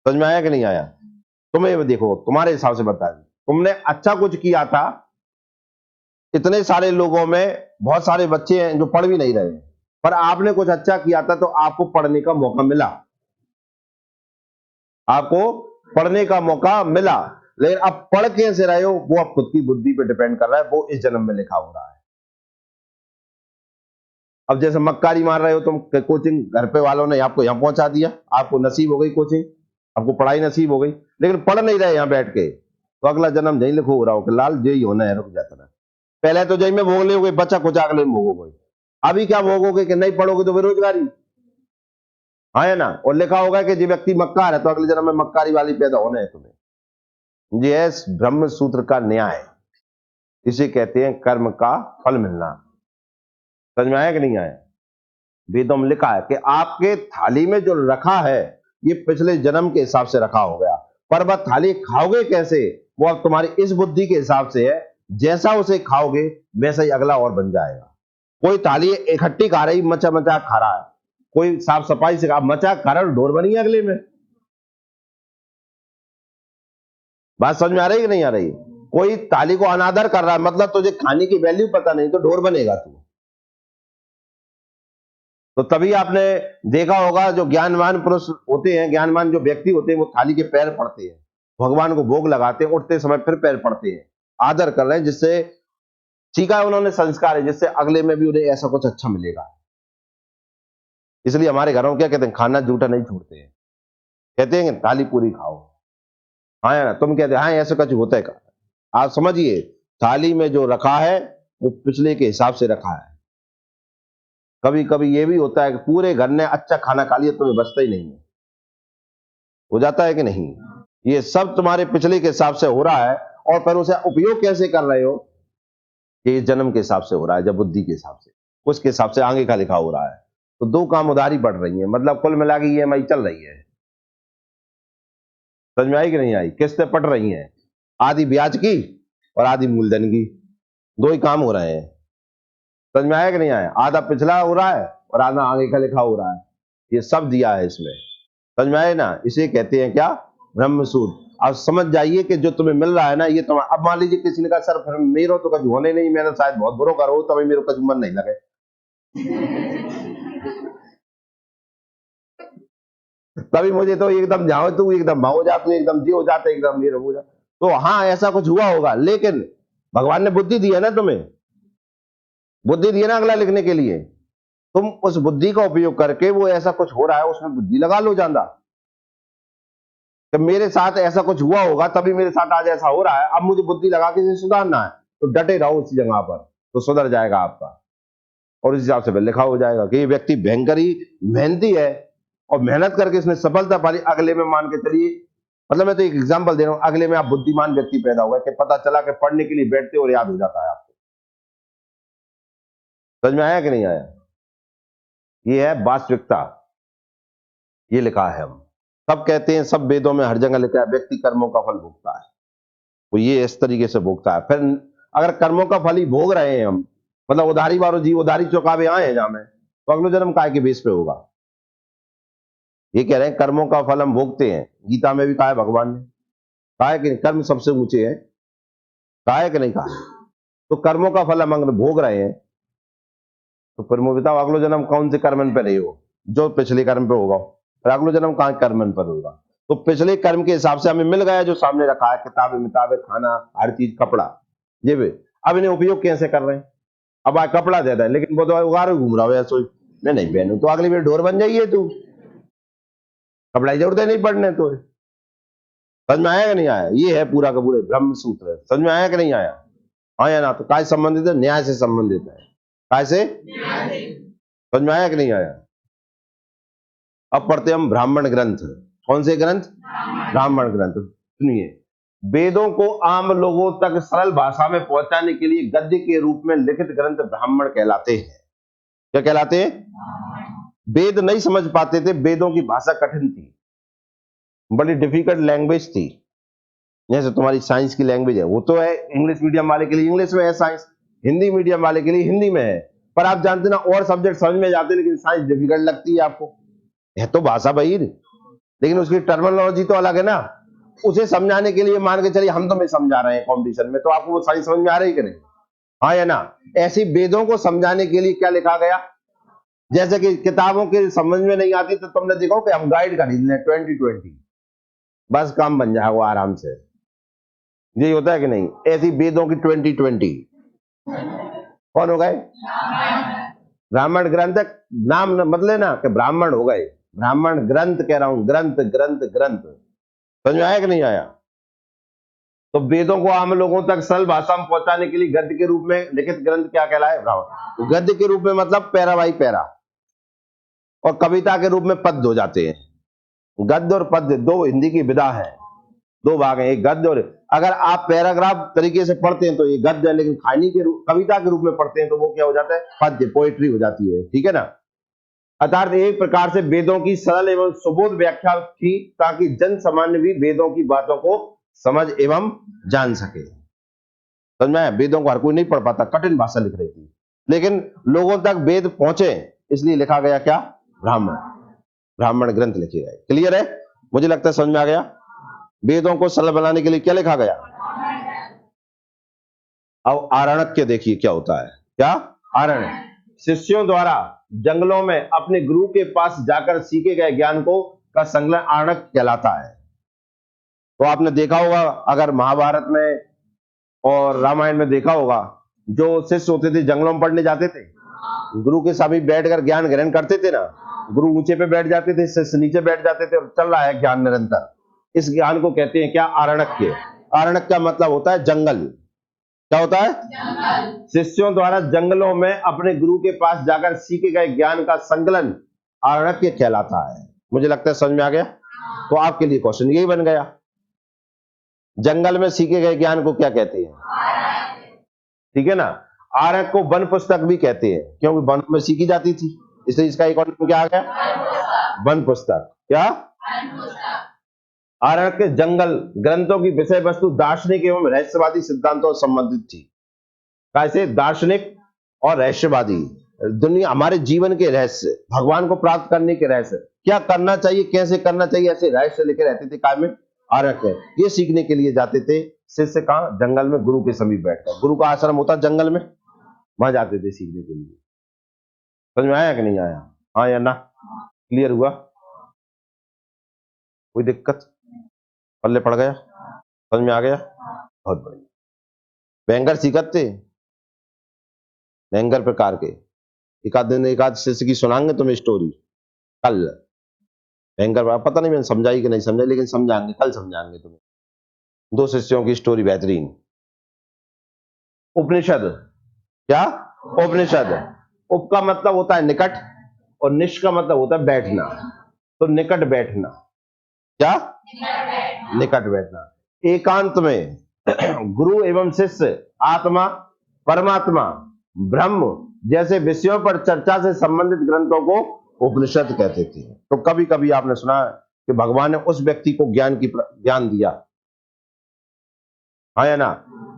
समझ में आया कि नहीं आया? तुम्हें देखो तुम्हारे हिसाब से बता दी, तुमने अच्छा कुछ किया था, इतने सारे लोगों में बहुत सारे बच्चे हैं जो पढ़ भी नहीं रहे, पर आपने कुछ अच्छा किया था तो आपको पढ़ने का मौका मिला, आपको पढ़ने का मौका मिला। लेकिन अब पढ़ कैसे रहे हो वो अब खुद की बुद्धि पे डिपेंड कर रहा है, वो इस जन्म में लिखा हो रहा है। अब जैसे मक्कारी मार रहे हो तुम, कोचिंग घर पे वालों ने आपको यहां पहुंचा दिया, आपको नसीब हो गई कोचिंग, आपको पढ़ाई नसीब हो गई, लेकिन पढ़ नहीं रहे यहां बैठ के, तो अगला जन्म यही लिखो हो रहा हो कि लाल यही होना है, रुक जाता है। पहले तो जय में भोग लोगे, बचा कुछ अगले में भोगोगे। अभी क्या भोगोगे कि नहीं पढ़ोगे तो बेरोजगारी, हाँ है ना। और लिखा होगा कि जो व्यक्ति मक्कार है तो अगले जन्म में मक्कारी वाली पैदा होना है तुम्हें। ये ब्रह्म सूत्र का न्याय, इसे कहते हैं कर्म का फल मिलना। समझ में आया कि नहीं आया? वेदों में लिखा है कि आपके थाली में जो रखा है ये पिछले जन्म के हिसाब से रखा हो गया, पर वह थाली खाओगे कैसे वो अब तुम्हारी इस बुद्धि के हिसाब से है। जैसा उसे खाओगे वैसा ही अगला और बन जाएगा। कोई थाली इकट्ठी खा रही, मचा मचा खा रहा है, कोई साफ सफाई से खा, मचा खा रहा, ढोर बनी है अगले में। बात समझ में आ रही है कि नहीं आ रही? कोई थाली को अनादर कर रहा है, मतलब तुझे खाने की वैल्यू पता नहीं तो ढोर बनेगा तू। तो तभी आपने देखा होगा जो ज्ञानवान पुरुष होते हैं, ज्ञानवान जो व्यक्ति होते हैं, वो थाली के पैर पड़ते हैं, भगवान को भोग लगाते हैं, उठते समय फिर पैर पड़ते हैं, आदर कर रहे हैं, जिससे सीखा है उन्होंने संस्कार है, जिससे अगले में भी उन्हें ऐसा कुछ अच्छा मिलेगा। इसलिए हमारे घरों क्या कहते हैं, खाना जूठा नहीं छोड़ते हैं, कहते हैं थाली पूरी खाओ। हाँ या ना? तुम कहते हैं हाँ ऐसा कुछ होता है का? आप समझिए, थाली में जो रखा है वो पिछले के हिसाब से रखा है। कभी कभी ये भी होता है कि पूरे घर ने अच्छा खाना खा लिया, तुम्हें बचता ही नहीं है, हो जाता है कि नहीं? ये सब तुम्हारे पिछले के हिसाब से हो रहा है, और फिर उसे उपयोग कैसे कर रहे हो, ये जन्म के हिसाब से हो रहा है, जब बुद्धि के हिसाब से, उसके हिसाब से आगे का लिखा हो रहा है। तो दो काम उधारी बढ़ रही है, मतलब कुल मिला के ईएमआई चल रही है। समझ में आई कि नहीं आई? किस्तें पट रही हैं, आधी ब्याज की और आधी मूलधन की, दो ही काम हो रहे हैं। समझ में आया कि नहीं आया? आधा पिछला हो रहा है और आधा आगे का लिखा हो रहा है, ये सब दिया है इसमें। समझ में आए ना? इसे कहते हैं क्या? ब्रह्म सूत्र। अब समझ जाइए कि जो तुम्हें मिल रहा है ना, ये तुम्हें, अब मान लीजिए किसी ने कहा सर फिर मेरो तो कभी होने नहीं, मैंने शायद बहुत बुरो करो तभी मेरे को मन नहीं लगे। तभी मुझे तो एकदम जाओ तू एकदम हो जा, तू एकदम जी हो जाता, एकदम ये हो जा। तो हाँ ऐसा कुछ हुआ होगा, लेकिन भगवान ने बुद्धि दी है ना, तुम्हें बुद्धि दी है ना अगला लिखने के लिए। तुम उस बुद्धि का उपयोग करके वो ऐसा कुछ हो रहा है उसमें बुद्धि लगा लो ज्यादा, कि मेरे साथ ऐसा कुछ हुआ होगा तभी मेरे साथ आज ऐसा हो रहा है, अब मुझे बुद्धि लगा के इसे सुधारना है, तो डटे रहो उसी जगह पर, तो सुधर जाएगा आपका। और इस हिसाब से फिर लिखा हो जाएगा कि ये व्यक्ति भयंकर ही मेहनती है और मेहनत करके इसने सफलता पा ली। अगले में मान के चलिए, मतलब मैं तो एक एग्जांपल दे रहा हूं, अगले में आप बुद्धिमान व्यक्ति पैदा हुआ कि पता चला कि पढ़ने के लिए बैठते और याद हो जाता है आपको। समझ में आया कि नहीं आया? ये है वास्तविकता, ये लिखा है। हम सब कहते हैं, सब वेदों में हर जगह लिखा है व्यक्ति कर्मों का फल भोगता है, वो ये इस तरीके से भोगता है। फिर अगर कर्मों का फल ही भोग रहे हैं हम, मतलब उधारी वारो जी उधारी चुकावे आए हैं जहां में, तो अगले जन्म काय के बेस पे होगा? ये कह रहे हैं कर्मों का फल हम भोगते हैं। गीता में भी कहा है भगवान ने, कहा है कि कर्म सबसे ऊंचे है, कहा है कि नहीं कहा? तो कर्मों का फल हम अगर भोग रहे हैं, तो फिर मुझे बताओ अगले जन्म कौन से कर्मन पे नहीं हो? जो पिछले कर्म पे होगा, फिर अगले जन्म कहां कर्मन पर होगा? तो पिछले कर्म के हिसाब से हमें मिल गया जो सामने रखा है, किताबें मिताबें, खाना, हर चीज, कपड़ा, ये भी। अब इन्हें उपयोग कैसे कर रहे हैं? अब आज कपड़ा देता है लेकिन वो तो उगार घूम रहा है, सोच मैं नहीं पहनू, तो अगली बार ढोर बन जाइए तू, कपड़ा की जरूरत है नहीं पढ़ने तो। समझ में आया कि नहीं आया? ये है पूरा का पूरा ब्रह्म सूत्र है। समझ में आया कि नहीं आया? हाँ या ना? तो काय संबंधित है? न्याय से संबंधित है। काय से? समझ में आया कि नहीं आया? अब पढ़ते हम ब्राह्मण ग्रंथ। कौन से ग्रंथ? ब्राह्मण ग्रंथ। सुनिए, वेदों को आम लोगों तक सरल भाषा में पहुंचाने के लिए गद्य के रूप में लिखित ग्रंथ ब्राह्मण कहलाते हैं। क्या कहलाते हैं? वेद नहीं समझ पाते थे, वेदों की भाषा कठिन थी, बड़ी डिफिकल्ट लैंग्वेज थी। जैसे तुम्हारी साइंस की लैंग्वेज है, वो तो है इंग्लिश मीडियम वाले के लिए इंग्लिश में है साइंस, हिंदी मीडियम वाले के लिए हिंदी में है। पर आप जानते ना, और सब्जेक्ट समझ में जाते लेकिन साइंस डिफिकल्ट लगती है आपको। है तो भाषा भाई, लेकिन उसकी टर्मिनोलॉजी तो अलग है ना। उसे समझाने के लिए मान के चलिए हम तुम्हें समझा रहे हैं कंपटीशन में, तो आपको वो साइंस समझ में आ रही है कि नहीं? हाँ या ना? ऐसी वेदों को समझाने के लिए क्या लिखा गया? जैसे कि किताबों के समझ में नहीं आती तो तुमने देखो कि हम गाइड खरीद लें 2020, बस काम बन जाएगा आराम से। ये होता है कि नहीं? ऐसी वेदों की 2020 कौन हो गए? ब्राह्मण ग्रंथ। नाम न बदले ना कि ब्राह्मण हो गए, ब्राह्मण ग्रंथ कह रहा हूं, ग्रंथ ग्रंथ ग्रंथ। समझ में आया कि नहीं आया? तो वेदों को आम लोगों तक सरल भाषा में पहुंचाने के लिए गद्य के रूप में लिखित ग्रंथ क्या कहलाए? ब्राह्मण। गद्य के रूप में मतलब पैरा बाई पैरा, और कविता के रूप में पद्य हो जाते हैं। गद्य और पद्य दो हिंदी की विधा है, दो भाग हैं, एक गद्य और, अगर आप पैराग्राफ तरीके से पढ़ते हैं तो ये गद्य है, लेकिन कहानी के रूप, कविता के रूप में पढ़ते हैं तो वो क्या हो जाता है? पद्य, पोएट्री हो जाती है। ठीक है ना? अर्थात एक प्रकार से वेदों की सरल एवं सुबोध व्याख्या थी, ताकि जन सामान्य भी वेदों की बातों को समझ एवं जान सके। समझ में आया? वेदों को हर कोई नहीं पढ़ पाता, कठिन भाषा लिख रही थी, लेकिन लोगों तक वेद पहुंचे इसलिए लिखा गया क्या? ब्राह्मण। ब्राह्मण ग्रंथ लिखे गए। क्लियर है? मुझे लगता है समझ में आ गया। वेदों को सरल बनाने के लिए क्या लिखा गया? अब आरण्यक देखिए क्या होता है। क्या? आरण्य शिष्यों द्वारा जंगलों में अपने गुरु के पास जाकर सीखे गए ज्ञान को का संकलन आरण्यक कहलाता है। तो आपने देखा होगा, अगर महाभारत में और रामायण में देखा होगा, जो शिष्य होते थे जंगलों में पढ़ने जाते थे, गुरु के सभी बैठकर ज्ञान ग्रहण करते थे ना। गुरु ऊंचे पे बैठ जाते थे, शिष्य नीचे बैठ जाते थे, और चल रहा है ज्ञान निरंतर। इस ज्ञान को कहते हैं क्या? आरण्यक। आरण्यक का मतलब होता है जंगल। क्या होता है? शिष्यों द्वारा जंगलों में अपने गुरु के पास जाकर सीखे गए ज्ञान का संकलन आरण्यक कहलाता है। मुझे लगता है समझ में आ गया। तो आपके लिए क्वेश्चन यही बन गया, जंगल में सीखे गए ज्ञान को क्या कहते हैं? ठीक है ना? आरण्यक को वन पुस्तक भी कहते हैं, क्योंकि वन में सीखी जाती थी, इसलिए इसका एक और क्या आ गया? वन पुस्तक। क्या? आरण्यक के जंगल ग्रंथों की विषय वस्तु दार्शनिक एवं रहस्यवादी सिद्धांतों से संबंधित थी। कैसे? दार्शनिक और रहस्यवादी, दुनिया, हमारे जीवन के रहस्य, भगवान को प्राप्त करने के रहस्य, क्या करना चाहिए, कैसे करना चाहिए, ऐसे रहस्य लिखे रहते थे। काय में? आरण्यक में। ये सीखने के लिए जाते थे शिष्य कहां? जंगल में, गुरु के समीप बैठकर। गुरु का आश्रम होता जंगल में, वहां जाते थे सीखने के लिए। समझ में आया कि नहीं आया? हाँ या ना? क्लियर हुआ? कोई दिक्कत? पल्ले पड़ गया? समझ में आ गया? बहुत बढ़िया। बैंगर सीखते बैंगर प्रकार के एक आध दिन एक आध शिष्य की सुनाएंगे तुम्हें स्टोरी कल। बैंगर पता नहीं मैंने समझाई कि नहीं समझाई, लेकिन समझाएंगे, कल समझाएंगे तुम्हें। दो शिष्यों की स्टोरी बेहतरीन। उपनिषद। क्या? उपनिषद। उप का मतलब होता है निकट, और निश का मतलब होता है बैठना। तो निकट बैठना। क्या? निकट बैठना। एकांत में गुरु एवं शिष्य, आत्मा, परमात्मा, ब्रह्म जैसे विषयों पर चर्चा से संबंधित ग्रंथों को उपनिषद कहते थे। तो कभी कभी आपने सुना कि भगवान ने उस व्यक्ति को ज्ञान दिया, हाँ या ना?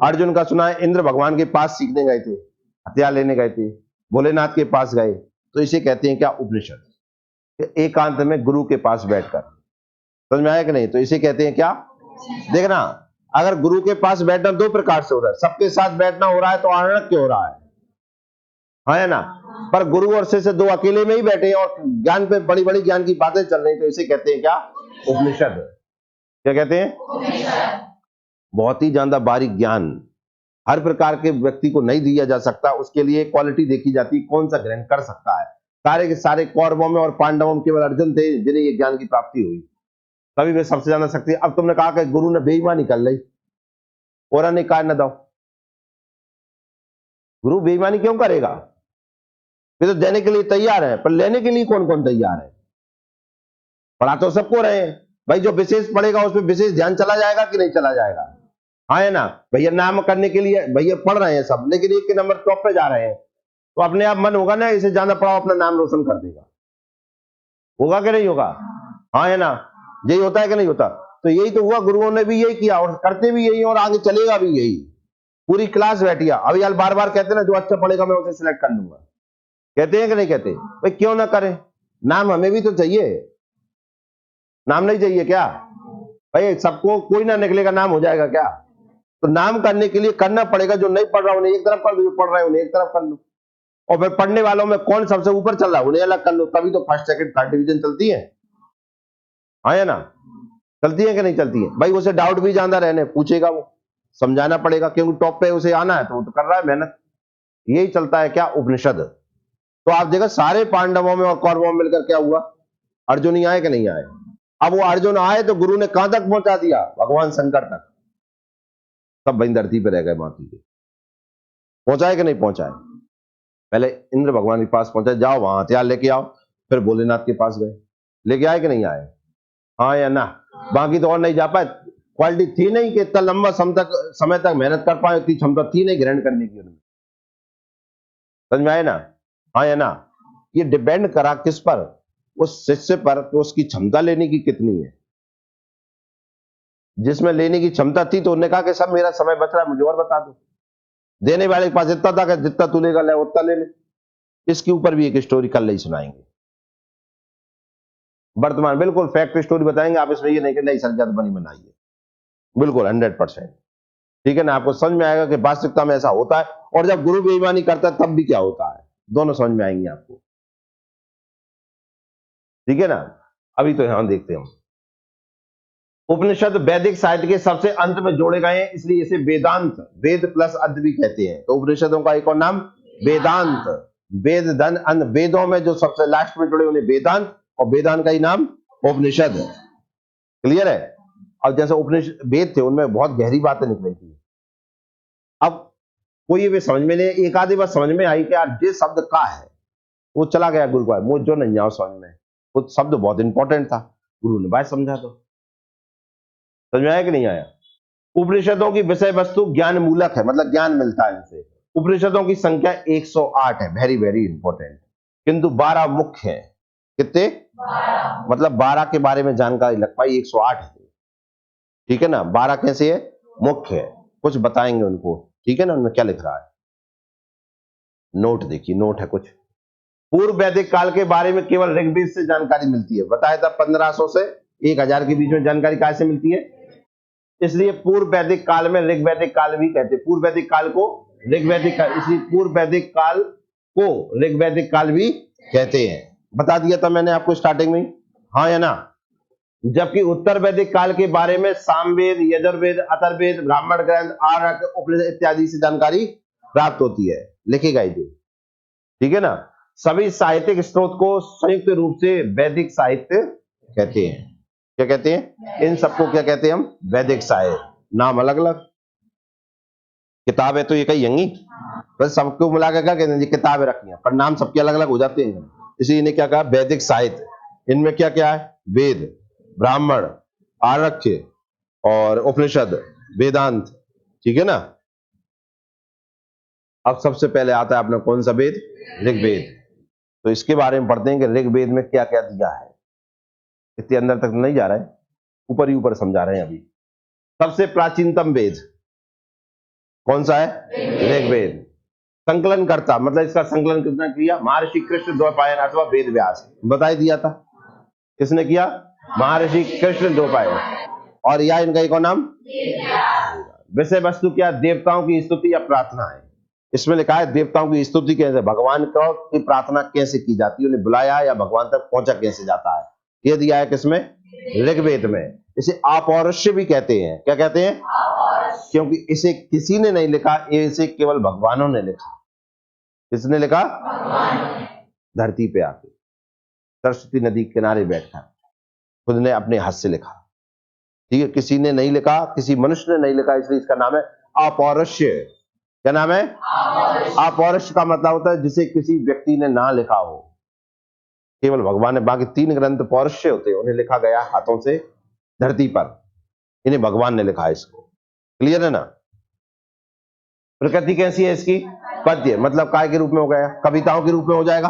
अर्जुन का सुना है इंद्र भगवान के पास सीखने गए थे, हथियार लेने गए थे, भोलेनाथ के पास गए, तो इसे कहते हैं क्या? उपनिषद। एकांत में गुरु के पास बैठकर। समझ में आया कि नहीं? तो इसे कहते हैं क्या? देखना, अगर गुरु के पास बैठना दो प्रकार से हो रहा है, सबके साथ बैठना हो रहा है तो आरण्यक हो रहा है, हाँ या ना? पर गुरु और शिष्य दो अकेले में ही बैठे और ज्ञान पे बड़ी बड़ी ज्ञान की बातें चल रही, तो इसे कहते हैं क्या? उपनिषद। क्या कहते हैं? बहुत ही ज्यादा बारीक ज्ञान हर प्रकार के व्यक्ति को नहीं दिया जा सकता, उसके लिए क्वालिटी देखी जाती है, कौन सा ग्रहण कर सकता है। सारे के सारे कौरवों में और पांडवों में केवल अर्जुन थे जिन्हें ये ज्ञान की प्राप्ति हुई, तभी वे सबसे ज्यादा शक्ति। अब तुमने कहा कि गुरु ने बेईमानी कर ली, और ने कहा न दो, गुरु बेईमानी क्यों करेगा? वे तो देने के लिए तैयार है, पर लेने के लिए कौन कौन तैयार है? पढ़ा तो सबको रहे हैं भाई, जो विशेष पढ़ेगा उसमें विशेष ध्यान चला जाएगा कि नहीं चला जाएगा? हाँ है ना? भैया नाम करने के लिए भैया पढ़ रहे हैं सब, लेकिन एक के नंबर टॉप पे जा रहे हैं, तो अपने आप मन होगा ना, इसे ज्यादा पढ़ाओ, अपना नाम रोशन कर देगा। होगा कि नहीं होगा? हाँ है ना? यही होता है कि नहीं होता? तो यही तो हुआ, गुरुओं ने भी यही किया और करते भी यही, और आगे चलेगा भी यही। पूरी क्लास बैठी है, अभी यार बार बार कहते ना जो अच्छा पढ़ेगा मैं उसे सिलेक्ट कर लूंगा, कहते हैं कि नहीं कहते? भाई क्यों ना करें, नाम हमें भी तो चाहिए, नाम नहीं चाहिए क्या भाई? सबको कोई ना निकलेगा, नाम हो जाएगा क्या? तो नाम करने के लिए करना पड़ेगा, जो नहीं पढ़ रहा उन्हें एक तरफ कर दो, जो पढ़ रहे हैं उन्हें एक तरफ कर लो, और फिर पढ़ने वालों में कौन सबसे ऊपर चल रहा है उन्हें अलग कर लो, तभी तो फर्स्ट सेकंड थर्ड डिवीजन चलती है, हाँ या ना? चलती है कि नहीं चलती है? भाई उसे डाउट भी ज्यादा रहने पूछेगा, वो समझाना पड़ेगा, क्योंकि टॉप पे उसे आना है, तो वो तो कर रहा है मेहनत। यही चलता है क्या? उपनिषद। तो आप देखो सारे पांडवों में और कौरवों में मिलकर क्या हुआ? अर्जुन ही आए कि नहीं आए? अब वो अर्जुन आए तो गुरु ने कहां तक पहुंचा दिया? भगवान शंकर तक। सब वहीं धरती पे रह गए बाकी के। पहुंचाए कि नहीं पहुंचाए? पहले इंद्र भगवान के पास पहुंचाए, जाओ वहां हथियार लेके आओ, फिर भोलेनाथ के पास गए, लेके आए कि नहीं आए? हाँ या ना? बाकी तो और नहीं जा पाए, क्वालिटी थी नहीं कि इतना लंबा समय तक मेहनत कर पाए, इतनी क्षमता थी नहीं ग्रहण करने की उनमें। समझ में आए ना? हाँ या ना? ये डिपेंड करा किस पर? उस शिष्य पर, तो उसकी क्षमता लेने की कितनी है। जिसमें लेने की क्षमता थी तो उन्होंने कहा कि सब मेरा समय बच रहा है, मुझे और बता दो। देने वाले के पास इतना था कि जितना तू लेगा ले उतना ले ले। इसके ऊपर भी एक स्टोरी कल ही सुनाएंगे। वर्तमान बिल्कुल फैक्ट स्टोरी बताएंगे, आप इसमें ये नहीं कि नहीं सर जद बनी बनाइए, बिल्कुल 100%। ठीक है ना? आपको समझ में आएगा कि वास्तविकता में ऐसा होता है, और जब गुरु बेईमानी करता है तब भी क्या होता है, दोनों समझ में आएंगे आपको। ठीक है ना? अभी तो यहां देखते हैं हम। उपनिषद वैदिक साहित्य के सबसे अंत में जोड़े गए हैं, इसलिए इसे वेदांत, वेद प्लस अंत भी कहते हैं। तो उपनिषदों का एक और नाम वेदांत, वेद धन अंत, वेदों में जो सबसे लास्ट में जुड़े उन्हें वेदांत, और वेदांत का ही नाम उपनिषद है। क्लियर है? अब जैसे उपनिषद वेद थे उनमें बहुत गहरी बातें निकली थी। अब कोई भी समझ में नहीं, एक आधी बात समझ में आई कि यार ये शब्द का है, वो चला गया गुरु को, मुझे जो नहीं आओ समझ में, वो शब्द बहुत इंपॉर्टेंट था, गुरु ने बात समझा। तो समझ में आया कि नहीं आया? उपनिषदों की विषय वस्तु ज्ञान मूलक है, मतलब ज्ञान मिलता है इनसे। उपनिषदों की संख्या 108 है, वेरी वेरी इंपॉर्टेंट, किंतु 12 मुख्य है। कितने? मतलब 12 के बारे में जानकारी लग पाई, 108 है। ठीक है ना? 12 कैसे है? मुख्य है, कुछ बताएंगे उनको। ठीक है ना? उनमें क्या लिख रहा है, नोट देखिए, नोट है कुछ। पूर्व वैदिक काल के बारे में केवल ऋग्वेद से जानकारी मिलती है। बताया था 1500 से 1000 के बीच में जानकारी कहां से मिलती है? इसलिए पूर्व वैदिक काल में ऋग्वैदिक काल भी कहते हैं। पूर्व वैदिक काल को ऋग्वैदिक काल, इसलिए पूर्व वैदिक काल को ऋग्वैदिक काल भी कहते हैं। बता दिया था मैंने आपको स्टार्टिंग में, हाँ या ना? जबकि उत्तर वैदिक काल के बारे में सामवेद, यजुर्वेद, अथर्ववेद, ब्राह्मण ग्रंथ, आर्य, उपनिषद इत्यादि से जानकारी प्राप्त होती है, लिखेगा ये। ठीक है ना? सभी साहित्यिक स्रोत को संयुक्त रूप से वैदिक साहित्य कहते हैं। क्या कहते हैं? इन सबको क्या कहते हैं हम? वैदिक साहित्य। नाम अलग अलग, किताब है तो ये कही यंगी, बस सबको मिला के क्या कहते हैं? किताबें रखी हैं, पर नाम सबके अलग अलग हो जाते हैं, इसलिए इन्हें क्या कहा? वैदिक साहित्य। इनमें क्या क्या है? वेद, ब्राह्मण, आरण्यक और उपनिषद, वेदांत। ठीक है ना? अब सबसे पहले आता है अपना कौन सा वेद? ऋग्वेद। तो इसके बारे में पढ़ते हैं कि ऋग्वेद में क्या क्या दिया है। इतने अंदर तक नहीं जा रहा है, ऊपर ही ऊपर समझा रहे हैं अभी। सबसे प्राचीनतम वेद कौन सा है? ऋग्वेद। संकलन करता, मतलब इसका संकलन किसने किया? महर्षि कृष्ण द्वैपायन अथवा वेद व्यास। बता दिया था किसने किया? महर्षि कृष्ण द्वैपायन। और या इनका एक और नाम? विषय वस्तु क्या? देवताओं की स्तुति या प्रार्थना है। इसमें लिखा है देवताओं की स्तुति कैसे, भगवान की प्रार्थना कैसे की जाती है, उन्हें बुलाया या भगवान तक पहुंचा कैसे जाता है, यह दिया है किसमें? ऋग्वेद में। इसे अपौरुषेय भी कहते हैं। क्या कहते हैं? क्योंकि इसे किसी ने नहीं लिखा, इसे केवल भगवानों ने लिखा। किसने लिखा? धरती पे आके सरस्वती नदी के किनारे बैठकर खुद ने अपने हाथ से लिखा। ठीक है? किसी ने नहीं लिखा, किसी मनुष्य ने नहीं लिखा, इसलिए इसका नाम है अपौरुषेय। क्या नाम है? अपौरुषेय का मतलब होता है जिसे किसी व्यक्ति ने ना लिखा हो, केवल भगवान ने। बाकी 3 ग्रंथ पौरुषेय होते हैं, उन्हें लिखा गया हाथों से धरती पर, इन्हें भगवान ने लिखा है। इसको क्लियर है ना? प्रकृति कैसी है इसकी? पद्य, मतलब काय के रूप में हो गया, कविताओं के रूप में हो जाएगा।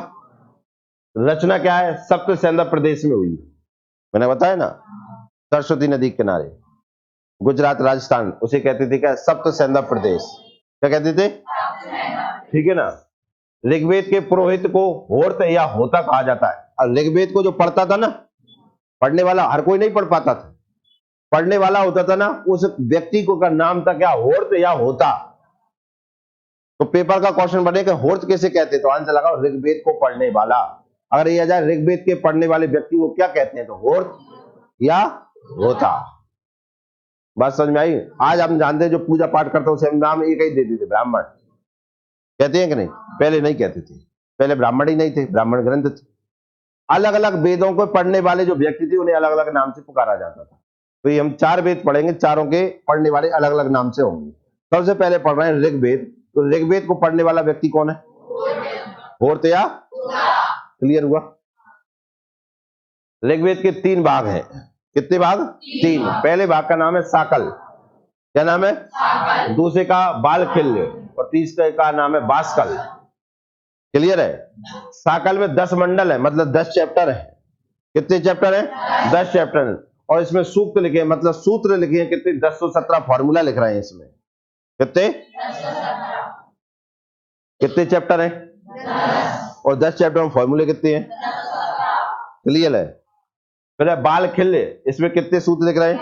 रचना क्या है? सप्त सैंधव प्रदेश में हुई, मैंने बताया ना, सरस्वती नदी के किनारे, गुजरात, राजस्थान, उसे कहते थे क्या? सप्त सैंधव प्रदेश। क्या कहते थे? ठीक है ना? ऋग्वेद के पुरोहित को होर्त या होता कहा जाता है। और ऋग्वेद को जो पढ़ता था ना, पढ़ने वाला हर कोई नहीं पढ़ पाता था, पढ़ने वाला होता था ना, उस व्यक्ति को का नाम था क्या? होर्त या होता। तो पेपर का क्वेश्चन बनेगा होर्त कैसे कहते, तो आंसर लगाओ ऋग्वेद को पढ़ने वाला। अगर ये आ जाए ऋग्वेद के पढ़ने वाले व्यक्ति को क्या कहते हैं, तो होर्त या होता। बात समझ में आई? आज हम जानते हैं जो पूजा पाठ करते हैं उसे हम नाम एक ही दे देते, ब्राह्मण कहते हैं कि नहीं? पहले नहीं कहते थे, पहले ब्राह्मण ही नहीं थे, ब्राह्मण ग्रंथ थे। अलग अलग वेदों को पढ़ने वाले जो व्यक्ति थे उन्हें अलग अलग नाम से पुकारा जाता था। तो ये हम 4 वेद पढ़ेंगे, चारों के पढ़ने वाले अलग अलग नाम से होंगे। सबसे पहले पढ़ रहे हैं ऋग्वेद। तो ऋग्वेद को पढ़ने वाला व्यक्ति कौन है? होर्तया। क्लियर हुआ? ऋग्वेद के 3 भाग हैं। कितने भाग? 3। पहले भाग का नाम है साकल। क्या नाम है? साकल। दूसरे का बालखिल्य और तीसरे का नाम है बास्कल। क्लियर है? साकल में 10 मंडल है, मतलब 10 चैप्टर है। कितने चैप्टर है? 10 चैप्टर है। और इसमें सूक्त लिखे, मतलब सूत्र लिखे हैं कितने? 1017 फॉर्मूला लिख रहे हैं इसमें। कितने? कितने चैप्टर है? 10। और 10 चैप्टर में फॉर्मूले कितने हैं? 10। क्लियर है? फिर है बालखिल्य, इसमें कितने सूत्र लिख रहे हैं?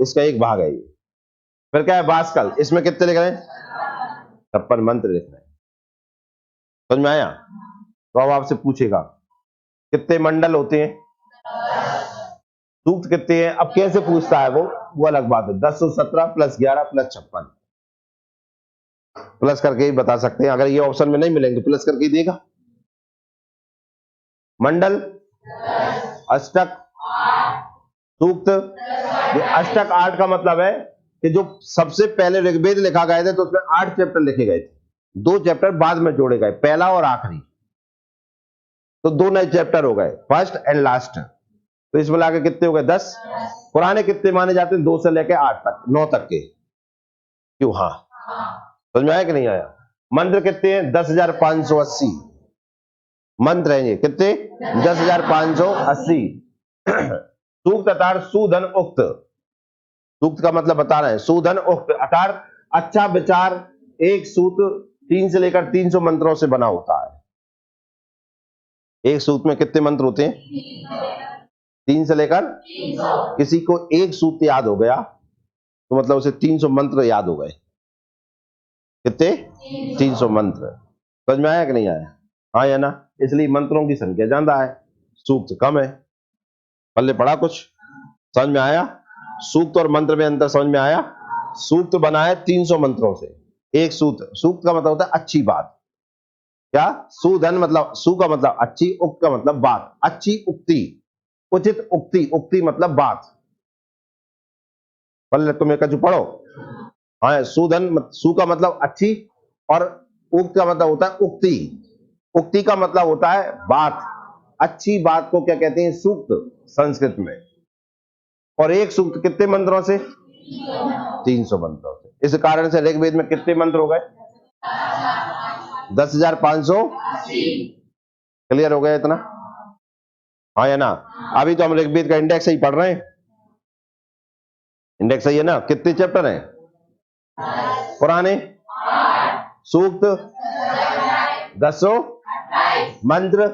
इसका एक भाग है ये। फिर क्या है? बास्कल, इसमें कितने लिख रहे हैं? 56 मंत्र लिख रहे हैं। समझ में आया? तो अब आपसे पूछेगा कितने मंडल होते हैं, सूक्त कितने हैं। अब कैसे पूछता है वो अलग बात है। 1017 + 11 + 56 प्लस करके ही बता सकते हैं। अगर ये ऑप्शन में नहीं मिलेंगे प्लस करके ही देगा। मंडल, अष्टक, सूक्त। अष्टक 8 का मतलब है कि जो सबसे पहले ऋग्वेद लिखा गए थे तो उसमें 8 चैप्टर लिखे गए थे, 2 चैप्टर बाद में जोड़े गए, पहला और आखिरी। तो 2 नए चैप्टर हो गए, फर्स्ट एंड लास्ट। तो इसमें लाके कितने हो गए? 10। पुराने कितने माने जाते हैं? 2 से लेके 8 तक, 9 तक के। क्यों? हाँ, समझ में आया कि नहीं आया? मंत्र कितने हैं? 10,580 मंत्र हैं ये। कितने? 10,580। सूक्त अर्थात सुधन उक्त। सूक्त का मतलब बता रहे हैं, सुधन उक्त अर्थात अच्छा विचार। एक सूत्र 3 से लेकर 300 मंत्रों से बना होता है। एक सूत्र में कितने मंत्र होते हैं? 3 से लेकर 300। किसी को एक सूत्र याद हो गया तो मतलब उसे 300 मंत्र याद हो गए। कितने? 300 मंत्र। समझ में आया कि नहीं आया? हाँ या ना? इसलिए मंत्रों की संख्या ज्यादा है, सूक्त कम है। पहले पढ़ा कुछ? समझ में आया? सूक्त और मंत्र में अंतर समझ में आया? सूक्त बना है 300 मंत्रों से। एक सूत्र, सूक्त का मतलब होता है अच्छी बात। क्या? सुधन मतलब, सु का मतलब अच्छी, उक्त का मतलब बात, अच्छी उक्ति, उचित उक्ति। उक्ति मतलब बात। पहले तुम्हें कछु पढ़ो। हाँ, सुधन, सु का मतलब अच्छी और उक्त का मतलब होता है उक्ति। उक्ति का मतलब होता है बात। अच्छी बात को क्या कहते हैं? सूक्त, संस्कृत में। और एक सूक्त कितने मंत्रों से? 300 मंत्रों से। इस कारण से ऋग्वेद में कितने मंत्र हो गए? 10,580। क्लियर हो गया इतना? हाँ या ना? अभी तो हम ऋग्वेद का इंडेक्स ही पढ़ रहे हैं। इंडेक्स सही है ना? कितने चैप्टर हैं? पुराने सूक्त 10 मंत्र।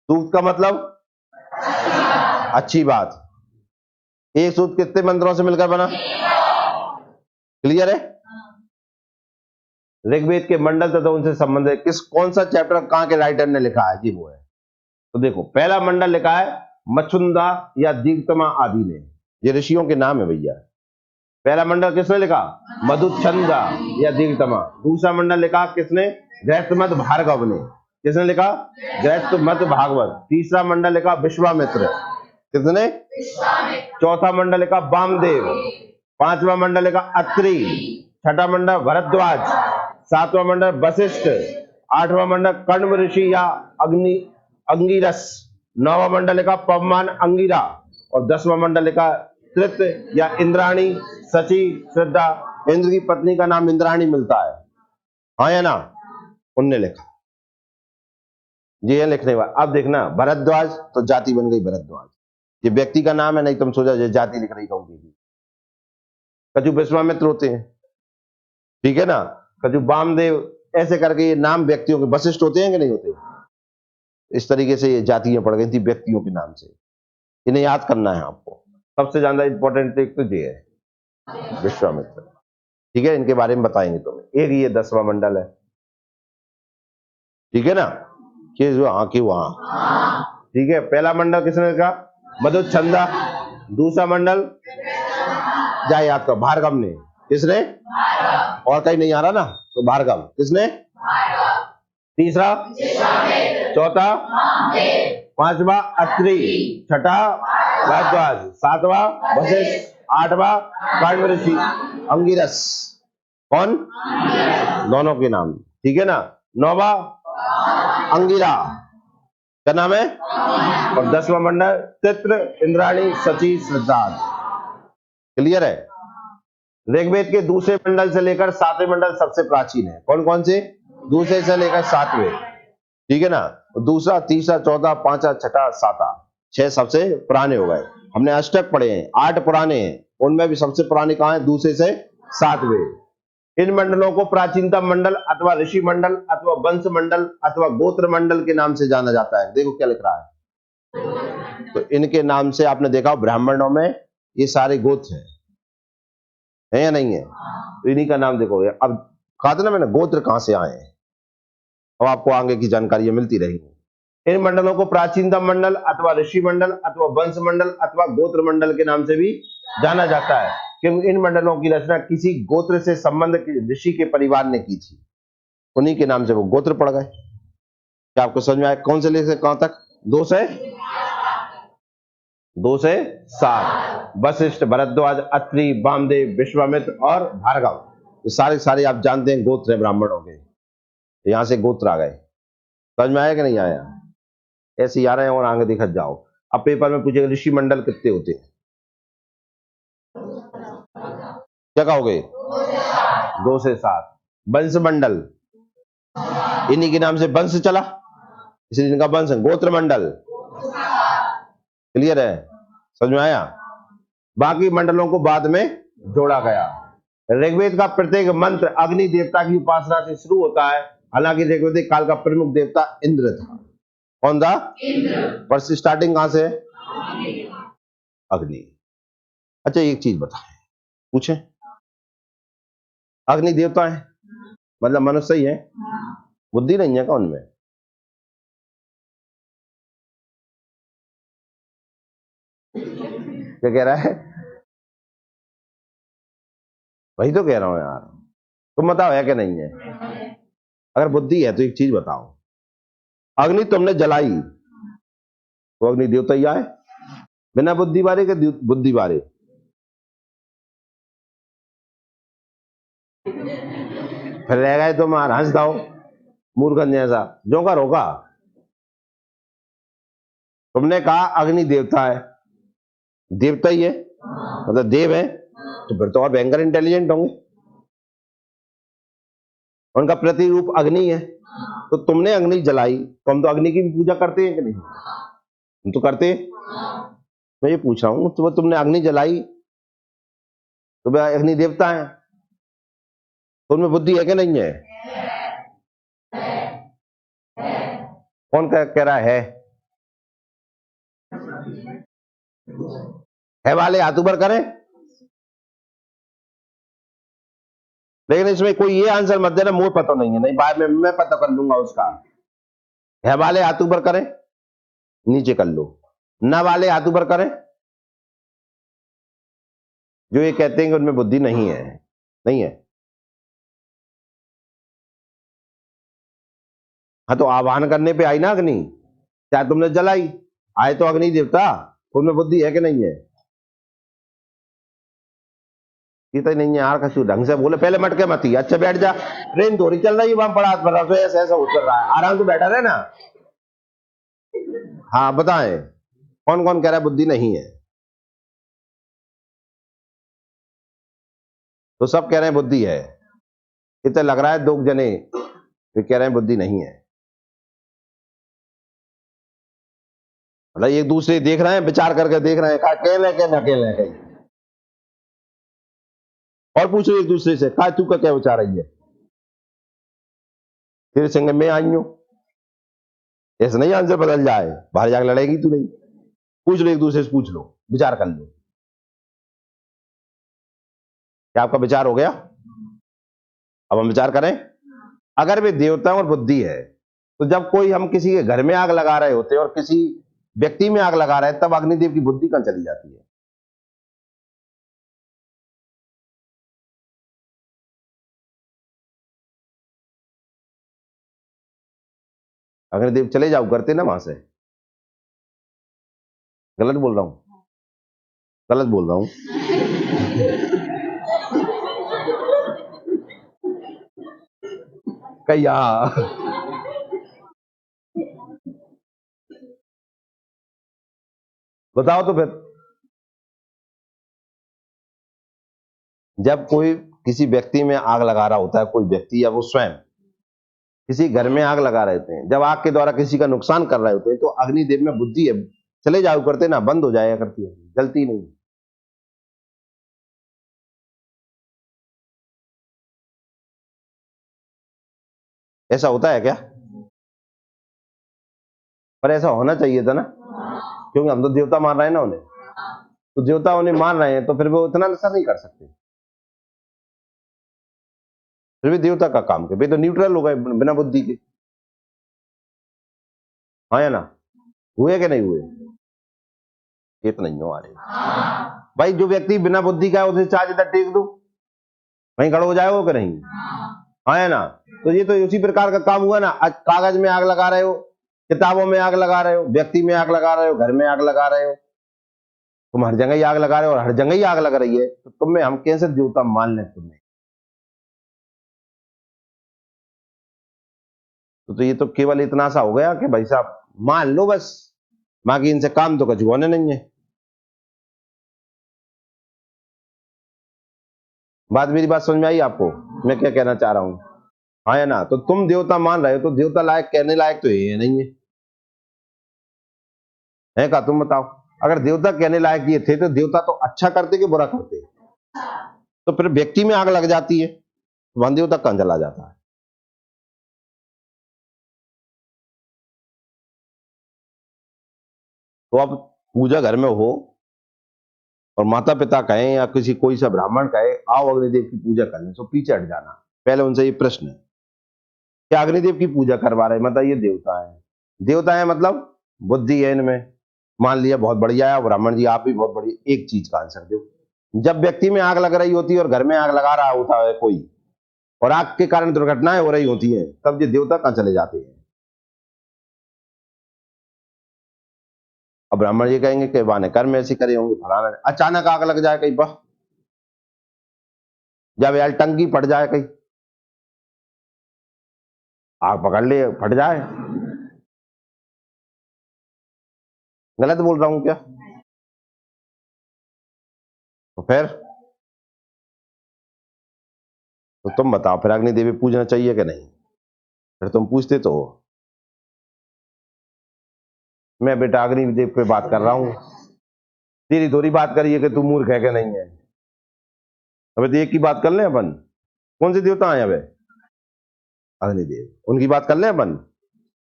सूक्त का मतलब अच्छी बात। एक सूत्र कितने मंत्रों से मिलकर बना? क्लियर है? ऋग्वेद के मंडल तथा उनसे संबंधित कौन सा चैप्टर कहां के राइटर ने लिखा है जी? वो है। तो देखो, पहला मंडल लिखा है मच्छुंदा या दीप्तमा आदि ने। ये ऋषियों के नाम है भैया। पहला मंडल किसने लिखा? मधुच्छंदा या दीप्तमा। दूसरा मंडल लिखा किसने? गृहस्थमत भार्गव ने। किसने लिखा? गृहस्थमत भागवत। तीसरा मंडल लिखा विश्वामित्र। किसने? चौथा मंडल लिखा वामदेव। पांचवा मंडल लिखा अत्रि। छठा मंडल भरद्वाज। सातवां मंडल वशिष्ठ। आठवां मंडल कण्व ऋषि या अंगिरस। नौवां मंडल लिखा पवमान अंगिरा। और 10वां मंडल लिखा तृत या इंद्राणी सची श्रद्धा। इंद्र की पत्नी का नाम इंद्राणी मिलता है। हाँ या ना? उनने लिखा। ये लिखने वाला। अब देखना, भरद्वाज तो जाति बन गई भरद्वाज। ये व्यक्ति का नाम है, नहीं तुम सोचा ये जाति लिख रही कहूंगी। कछु विश्वामित्र होते हैं, ठीक है ना? कछु वामदेव, ऐसे करके ये नाम व्यक्तियों के। वशिष्ठ होते हैं कि नहीं होते? इस तरीके से ये जातियां पड़ गई थी व्यक्तियों के नाम से। इन्हें याद करना है आपको। सबसे ज्यादा इंपॉर्टेंट एक तो ये है विश्वामित्र, ठीक है? इनके बारे में बताएंगे तुम्हें। एक ये 10वां मंडल है, ठीक है ना? कि हाँ कि वहां, ठीक है? पहला मंडल किसने लिखा? मधुच्छंदा। दूसरा मंडल जा याद करो, भार्गव ने। किसने? और कहीं नहीं आ रहा ना, तो भार्गव। किसने? तीसरा? चौथा? पांचवा अत्रि। छठा भरद्वाज। सातवां वशिष्ठ। आठवां कण्व ऋषि। अंगिरस। कौन? दोनों के नाम, ठीक है ना। नौवा अंगिरा, क्या नाम है? और 10वां मंडल चित्र, इंद्राणी, शची, सिद्धार्थ। क्लियर है? ऋग्वेद के दूसरे मंडल से लेकर 7वें मंडल सबसे प्राचीन है। कौन कौन से? दूसरे से लेकर 7वें, ठीक है ना। दूसरा, तीसरा, चौथा, पांचवा, छठा, सातवां, 6 सबसे पुराने हो गए। हमने अष्टक पढ़े हैं, 8 पुराने हैं, उनमें भी सबसे पुराने कहाँ है? दूसरे से 7वें। इन मंडलों को प्राचीनतम मंडल अथवा ऋषि मंडल अथवा वंश मंडल अथवा गोत्र मंडल के नाम से जाना जाता है। देखो क्या लिख रहा है, तो इनके नाम से आपने देखा ब्राह्मणों में ये सारे गोत्र है या नहीं है? तो इन्हीं का नाम देखो। अब कहा था ना मैंने, गोत्र कहां से आए हैं, अब आपको आगे की जानकारी मिलती रहेगी। इन मंडलों को प्राचीनतम मंडल अथवा ऋषि मंडल अथवा वंश मंडल अथवा गोत्र मंडल के नाम से भी जाना जाता है, क्योंकि इन मंडलों की रचना किसी गोत्र से संबंध ऋषि के परिवार ने की थी, उन्हीं के नाम से वो गोत्र पड़ गए। क्या आपको समझ में आया? कौन से लेकर कहां तक? 2 से 7। वशिष्ठ, भरद्वाज, अत्रि, वामदेव, विश्वामित्र और भार्गव, ये सारे सारे आप जानते हैं गोत्र है ब्राह्मणों के। यहां से गोत्र आ गए। समझ में आया कि नहीं आया? ऐसे ही आ रहे हैं और आगे दिखत जाओ। अब पेपर में पूछेगा ऋषि मंडल कितने होते हैं, क्या कहोगे? 2 से 7। वंश मंडल, इन्हीं के नाम से वंश चला, इसलिए इनका वंश है। गोत्र मंडल, क्लियर है? समझ में आया? बाकी मंडलों को बाद में जोड़ा गया। ऋग्वेद का प्रत्येक मंत्र अग्नि देवता की उपासना से शुरू होता है। हालांकि ऋग्वेदिक काल का प्रमुख देवता इंद्र था। कौन था? इंद्र। पर स्टार्टिंग कहां से है? अग्नि। अच्छा एक चीज बताएं, पूछे, अग्नि देवता है मतलब मनुष्य ही है, बुद्धि नहीं है क्या उनमें? क्या कह रहा है? वही तो कह रहा हूं यार, तुम बताओ है कि नहीं है? अगर बुद्धि है तो एक चीज बताओ, अग्नि तुमने जलाई तो अग्नि देवता ही आए, बिना बुद्धि वाले के बुद्धि वाले? फिर रह गए तुम हंस दो मूर्खन जैसा, जो का रोका। तुमने कहा अग्नि देवता है, देवता ही है मतलब देव है, तो फिर तो और भयंकर इंटेलिजेंट होंगे। उनका प्रतिरूप अग्नि है, तो तुमने अग्नि जलाई, तो हम तो अग्नि की भी पूजा करते हैं कि नहीं? हम तो करते हैं। मैं ये पूछ रहा हूं, तो तुमने अग्नि जलाई तो वह अग्नि देवता है, तो उनमें बुद्धि है कि नहीं है? कौन कह रहा है वाले हाथ ऊपर करें। लेकिन इसमें कोई ये आंसर मत देना मुझे पता नहीं है, नहीं बाद में मैं पता कर लूंगा उसका। है वाले हाथ ऊपर करें, नीचे कर लो। ना वाले हाथ ऊपर करें, जो ये कहते हैं कि उनमें बुद्धि नहीं है। नहीं है? हाँ तो आह्वान करने पे आई ना अग्नि, चाहे तुमने जलाई, आए तो अग्नि देवता, उनमें बुद्धि है कि नहीं है? ये तो नहीं है यार, कछु ढंग से बोले, पहले मटके मत ही। अच्छा बैठ जा, ट्रेन थोड़ी चल रही है वहां पड़ा पर ऐसा ऐसा उतर रहा है, आराम से बैठा रहे ना। हाँ बताएं, कौन कौन कह रहा है बुद्धि नहीं है? तो सब कह रहे हैं बुद्धि है, इतना लग रहा है दो जने तो कह रहे हैं बुद्धि नहीं है। मतलब एक दूसरे देख रहे हैं, विचार करके देख रहे हैं, कहा अकेले के न अकेले कहीं। और पूछो एक दूसरे से, कहा तू का क्या विचार है? तेरे संग में आई हूं, ऐसा नहीं आंसर बदल जाए, बाहर जाकर लड़ेगी तू नहीं। पूछ लो एक दूसरे से, पूछ लो, विचार कर लो। क्या आपका विचार हो गया? अब हम विचार करें। अगर वे देवता और बुद्धि है, तो जब कोई हम किसी के घर में आग लगा रहे होते हैं और किसी व्यक्ति में आग लगा रहे हैं, तब अग्निदेव की बुद्धि कहां चली जाती है? अग्निदेव चले जाओ करते ना वहां से। गलत बोल रहा हूं? गलत बोल रहा हूं? कहीं हाँ। बताओ तो फिर, जब कोई किसी व्यक्ति में आग लगा रहा होता है, कोई व्यक्ति या वो स्वयं किसी घर में आग लगा रहे थे, जब आग के द्वारा किसी का नुकसान कर रहे होते हैं, तो अग्निदेव में बुद्धि है, चले जाओ करते ना, बंद हो जाया करती है, जलती नहीं। ऐसा होता है क्या? पर ऐसा होना चाहिए था ना, क्योंकि हम तो देवता मान रहे हैं ना उन्हें, तो देवता उन्हें मान रहे हैं, तो फिर वो इतना नशा नहीं कर सकते। फिर भी देवता का काम के भाई तो न्यूट्रल हो गए बिना बुद्धि के। हाँ या ना? हुए कि नहीं हुए? ये तो नहीं हो आ रहे भाई। जो व्यक्ति बिना बुद्धि का है उसे चार्ज इधर टेक दो, वहीं खड़ो हो जाएगा कि नहीं? हाँ या ना? तो ये तो उसी प्रकार का काम हुआ ना। आज कागज में आग लगा रहे हो, किताबों में आग लगा रहे हो, व्यक्ति में आग लगा रहे हो, घर में आग लगा रहे हो, तुम हर जगह ही आग लगा रहे हो और हर जगह ही आग लग रही है, तो तुम में हम कैसे देवता मान लें तुम्हें? तो ये तो केवल इतना सा हो गया कि भाई साहब मान लो बस, बाकी इनसे काम तो कुछ होने नहीं है। बात, मेरी बात समझ में आई आपको मैं क्या कहना चाह रहा हूं? हाँ या ना? तो तुम देवता मान रहे हो, तो देवता लायक कहने लायक तो ये नहीं है का? तुम बताओ, अगर देवता कहने लायक ये थे तो देवता तो अच्छा करते कि बुरा करते? तो फिर व्यक्ति में आग लग जाती है, वहां देवता कहां चला जाता है? तो अब पूजा घर में हो और माता पिता कहें या किसी कोई सा ब्राह्मण कहे आओ अग्निदेव की पूजा करने, तो पीछे हट जाना। पहले उनसे ये प्रश्न है, क्या अग्निदेव की पूजा करवा रहे? मतलब ये देवता है, देवता है मतलब बुद्धि है इनमें, मान लिया बहुत बढ़िया है। ब्राह्मण जी आप भी बहुत बढ़िया, एक चीज का आंसर दो। जब व्यक्ति में आग लग रही होती है और घर में आग लगा रहा होता है कोई, और आग के कारण दुर्घटनाएं हो रही होती हैं, तब ये देवता कहां चले जाते हैं? अब ब्राह्मण जी कहेंगे कि वाने कर्म ऐसे करे होंगे, फलाना। अचानक आग लग जाए कहीं, बह, जब यार टंकी फट जाए कहीं, आग पकड़ ले फट जाए, गलत बोल रहा हूं क्या? तो फिर तो तुम बताओ, फिर अग्नि देवी पूजना चाहिए कि नहीं? फिर तुम पूछते तो हो। मैं बेटा अग्नि देव पे बात कर रहा हूं, तेरी थोड़ी बात करिए कि तू मूर्ख है कि नहीं है। अबे तो एक की बात कर ले अपन, कौन से देवता आए अबे? अग्निदेव, उनकी बात कर ले अपन।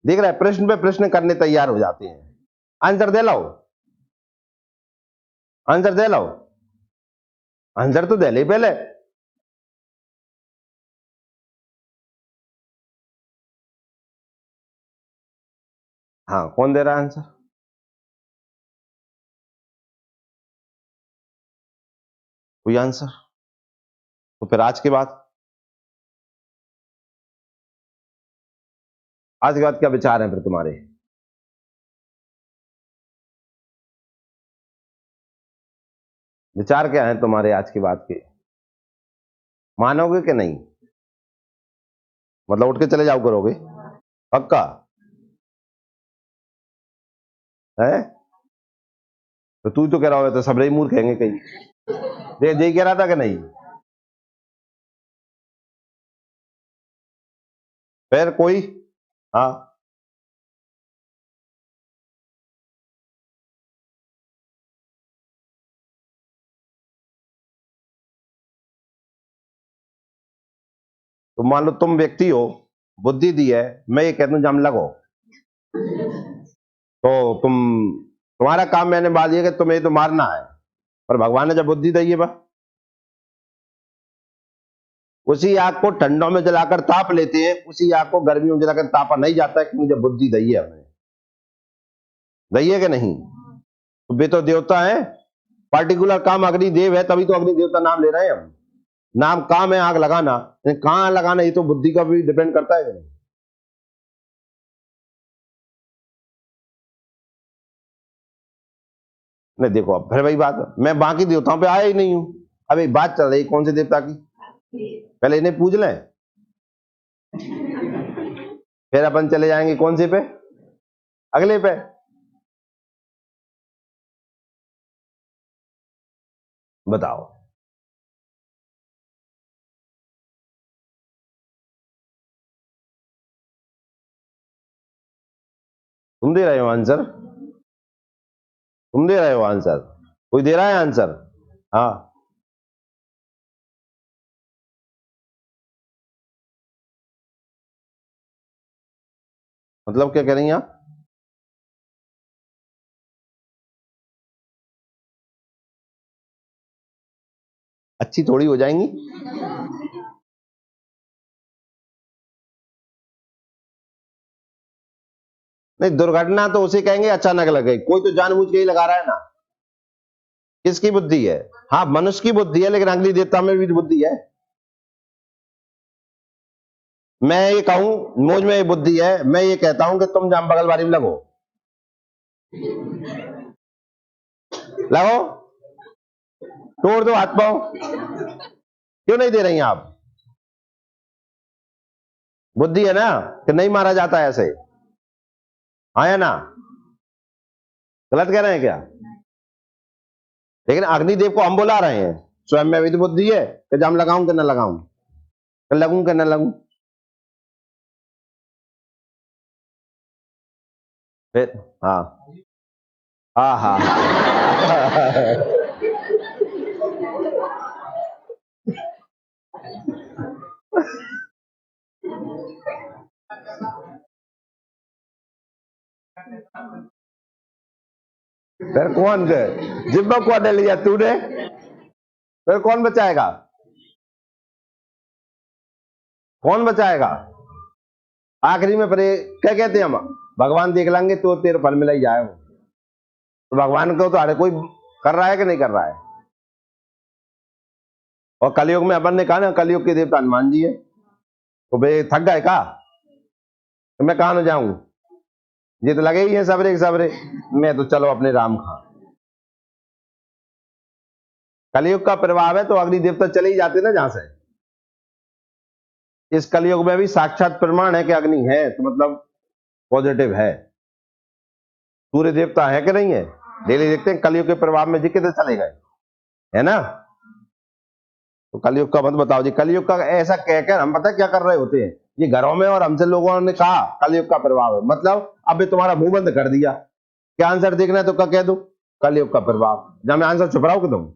देख रहा है, प्रश्न पे प्रश्न करने तैयार हो जाते हैं। आंसर दे लो, आंसर दे लो, आंसर तो दे ले पहले। हाँ, कौन दे रहा है आंसर? कोई आंसर? तो फिर आज के बाद क्या विचार है फिर तुम्हारे? विचार क्या है तुम्हारे आज की बात के? मानोगे कि नहीं? मतलब उठ के चले जाओ करोगे? पक्का? है? तो तू तो कह रहा होगा तो सब रही मूर्ख कहेंगे कहीं, दे कह रहा था कि नहीं? फिर कोई? हाँ, तो मान लो तुम व्यक्ति हो, बुद्धि दी है, मैं ये कहता हूं जम लगो, तो तुम्हारा काम मैंने बात ये कि तुम्हें तो मारना है, पर भगवान ने जब बुद्धि दी है बा, उसी आग को ठंडों में जलाकर ताप लेते हैं, उसी आग को गर्मियों में जलाकर तापा नहीं जाता है, क्योंकि जब बुद्धि दी है हमने, दी है कि नहीं? तो वे तो देवता है, पार्टिकुलर काम अग्निदेव है, तभी तो अग्निदेव का नाम ले रहे हैं हम। नाम काम है आग लगाना, कहां लगाना ये तो बुद्धि का भी डिपेंड करता है कि नहीं? नहीं देखो, अब फिर वही बात, मैं बाकी देवताओं पे आया ही नहीं हूं। अब एक बात चल रही कौन से देवता की, पहले इन्हें पूछ लें। फिर अपन चले जाएंगे कौन सी पे, अगले पे। बताओ। तुम दे रहे हो आंसर, तुम दे रहे हो आंसर, कोई दे रहा है आंसर? हाँ, मतलब क्या कह रही हैं आप? अच्छी थोड़ी हो जाएंगी। नहीं, दुर्घटना तो उसे कहेंगे अचानक लग गई, कोई तो जानबूझ के ही लगा रहा है ना। किसकी बुद्धि है? हाँ, मनुष्य की बुद्धि है, लेकिन अग्नि देवता में भी बुद्धि है। मैं ये कहूं, मुझ में ये बुद्धि है, मैं ये कहता हूं कि तुम जाम बगल बारी में लगो, लगो, तोड़ दो हाथ पांव। क्यों नहीं दे रही हैं आप? बुद्धि है ना कि नहीं मारा जाता है ऐसे, हाँ या ना? गलत कह रहे हैं क्या? लेकिन अग्निदेव को हम बुला रहे हैं, स्वयं में भी तो बुद्धि है कि जाम लगाऊं कि ना लगाऊं, कि लगूं कि ना लगूं। फिर हाँ, हाँ, हाँ, हाँ। फिर कौन दे? जिम्मा कौन ने लिया, तूने? फिर कौन बचाएगा? कौन बचाएगा? आखिरी में फिर क्या कहते हैं हम, भगवान देख लेंगे तो तेरे फल मिल ही जाए। तो भगवान को तो हर कोई कर रहा है कि नहीं कर रहा है? और कलयुग में अपन ने कहा ना, कलयुग के देवता हनुमान जी है, तो बे थक गए का? तो मैं कहां न जाऊं, ये तो लगे ही है सबरे के सबरे। मैं तो चलो अपने राम खां। कलयुग का प्रभाव है तो अग्नि देवता चले ही जाते ना जहां से। इस कलयुग में भी साक्षात प्रमाण है कि अग्नि है, तो मतलब पॉजिटिव है। सूर्य देवता है कि नहीं है? डेली देखते हैं कलयुग के प्रभाव में जी किधर चले गए, है ना? तो कलयुग का मत बताओ जी, कलयुग का ऐसा कहकर हम पता क्या कर रहे होते हैं, ये घरों में और हमसे लोगों ने कहा कलयुग का प्रभाव है, मतलब अब तुम्हारा मुंह बंद कर दिया। क्या आंसर देखना है तो क्या कह दो, कलयुग का प्रभाव, जब मैं आंसर छुप रहा हूं कि तुम।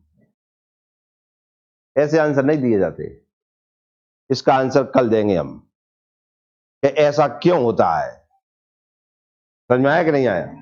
ऐसे आंसर नहीं दिए जाते, इसका आंसर कल देंगे हम कि ऐसा क्यों होता है। समझ में आया कि नहीं आया?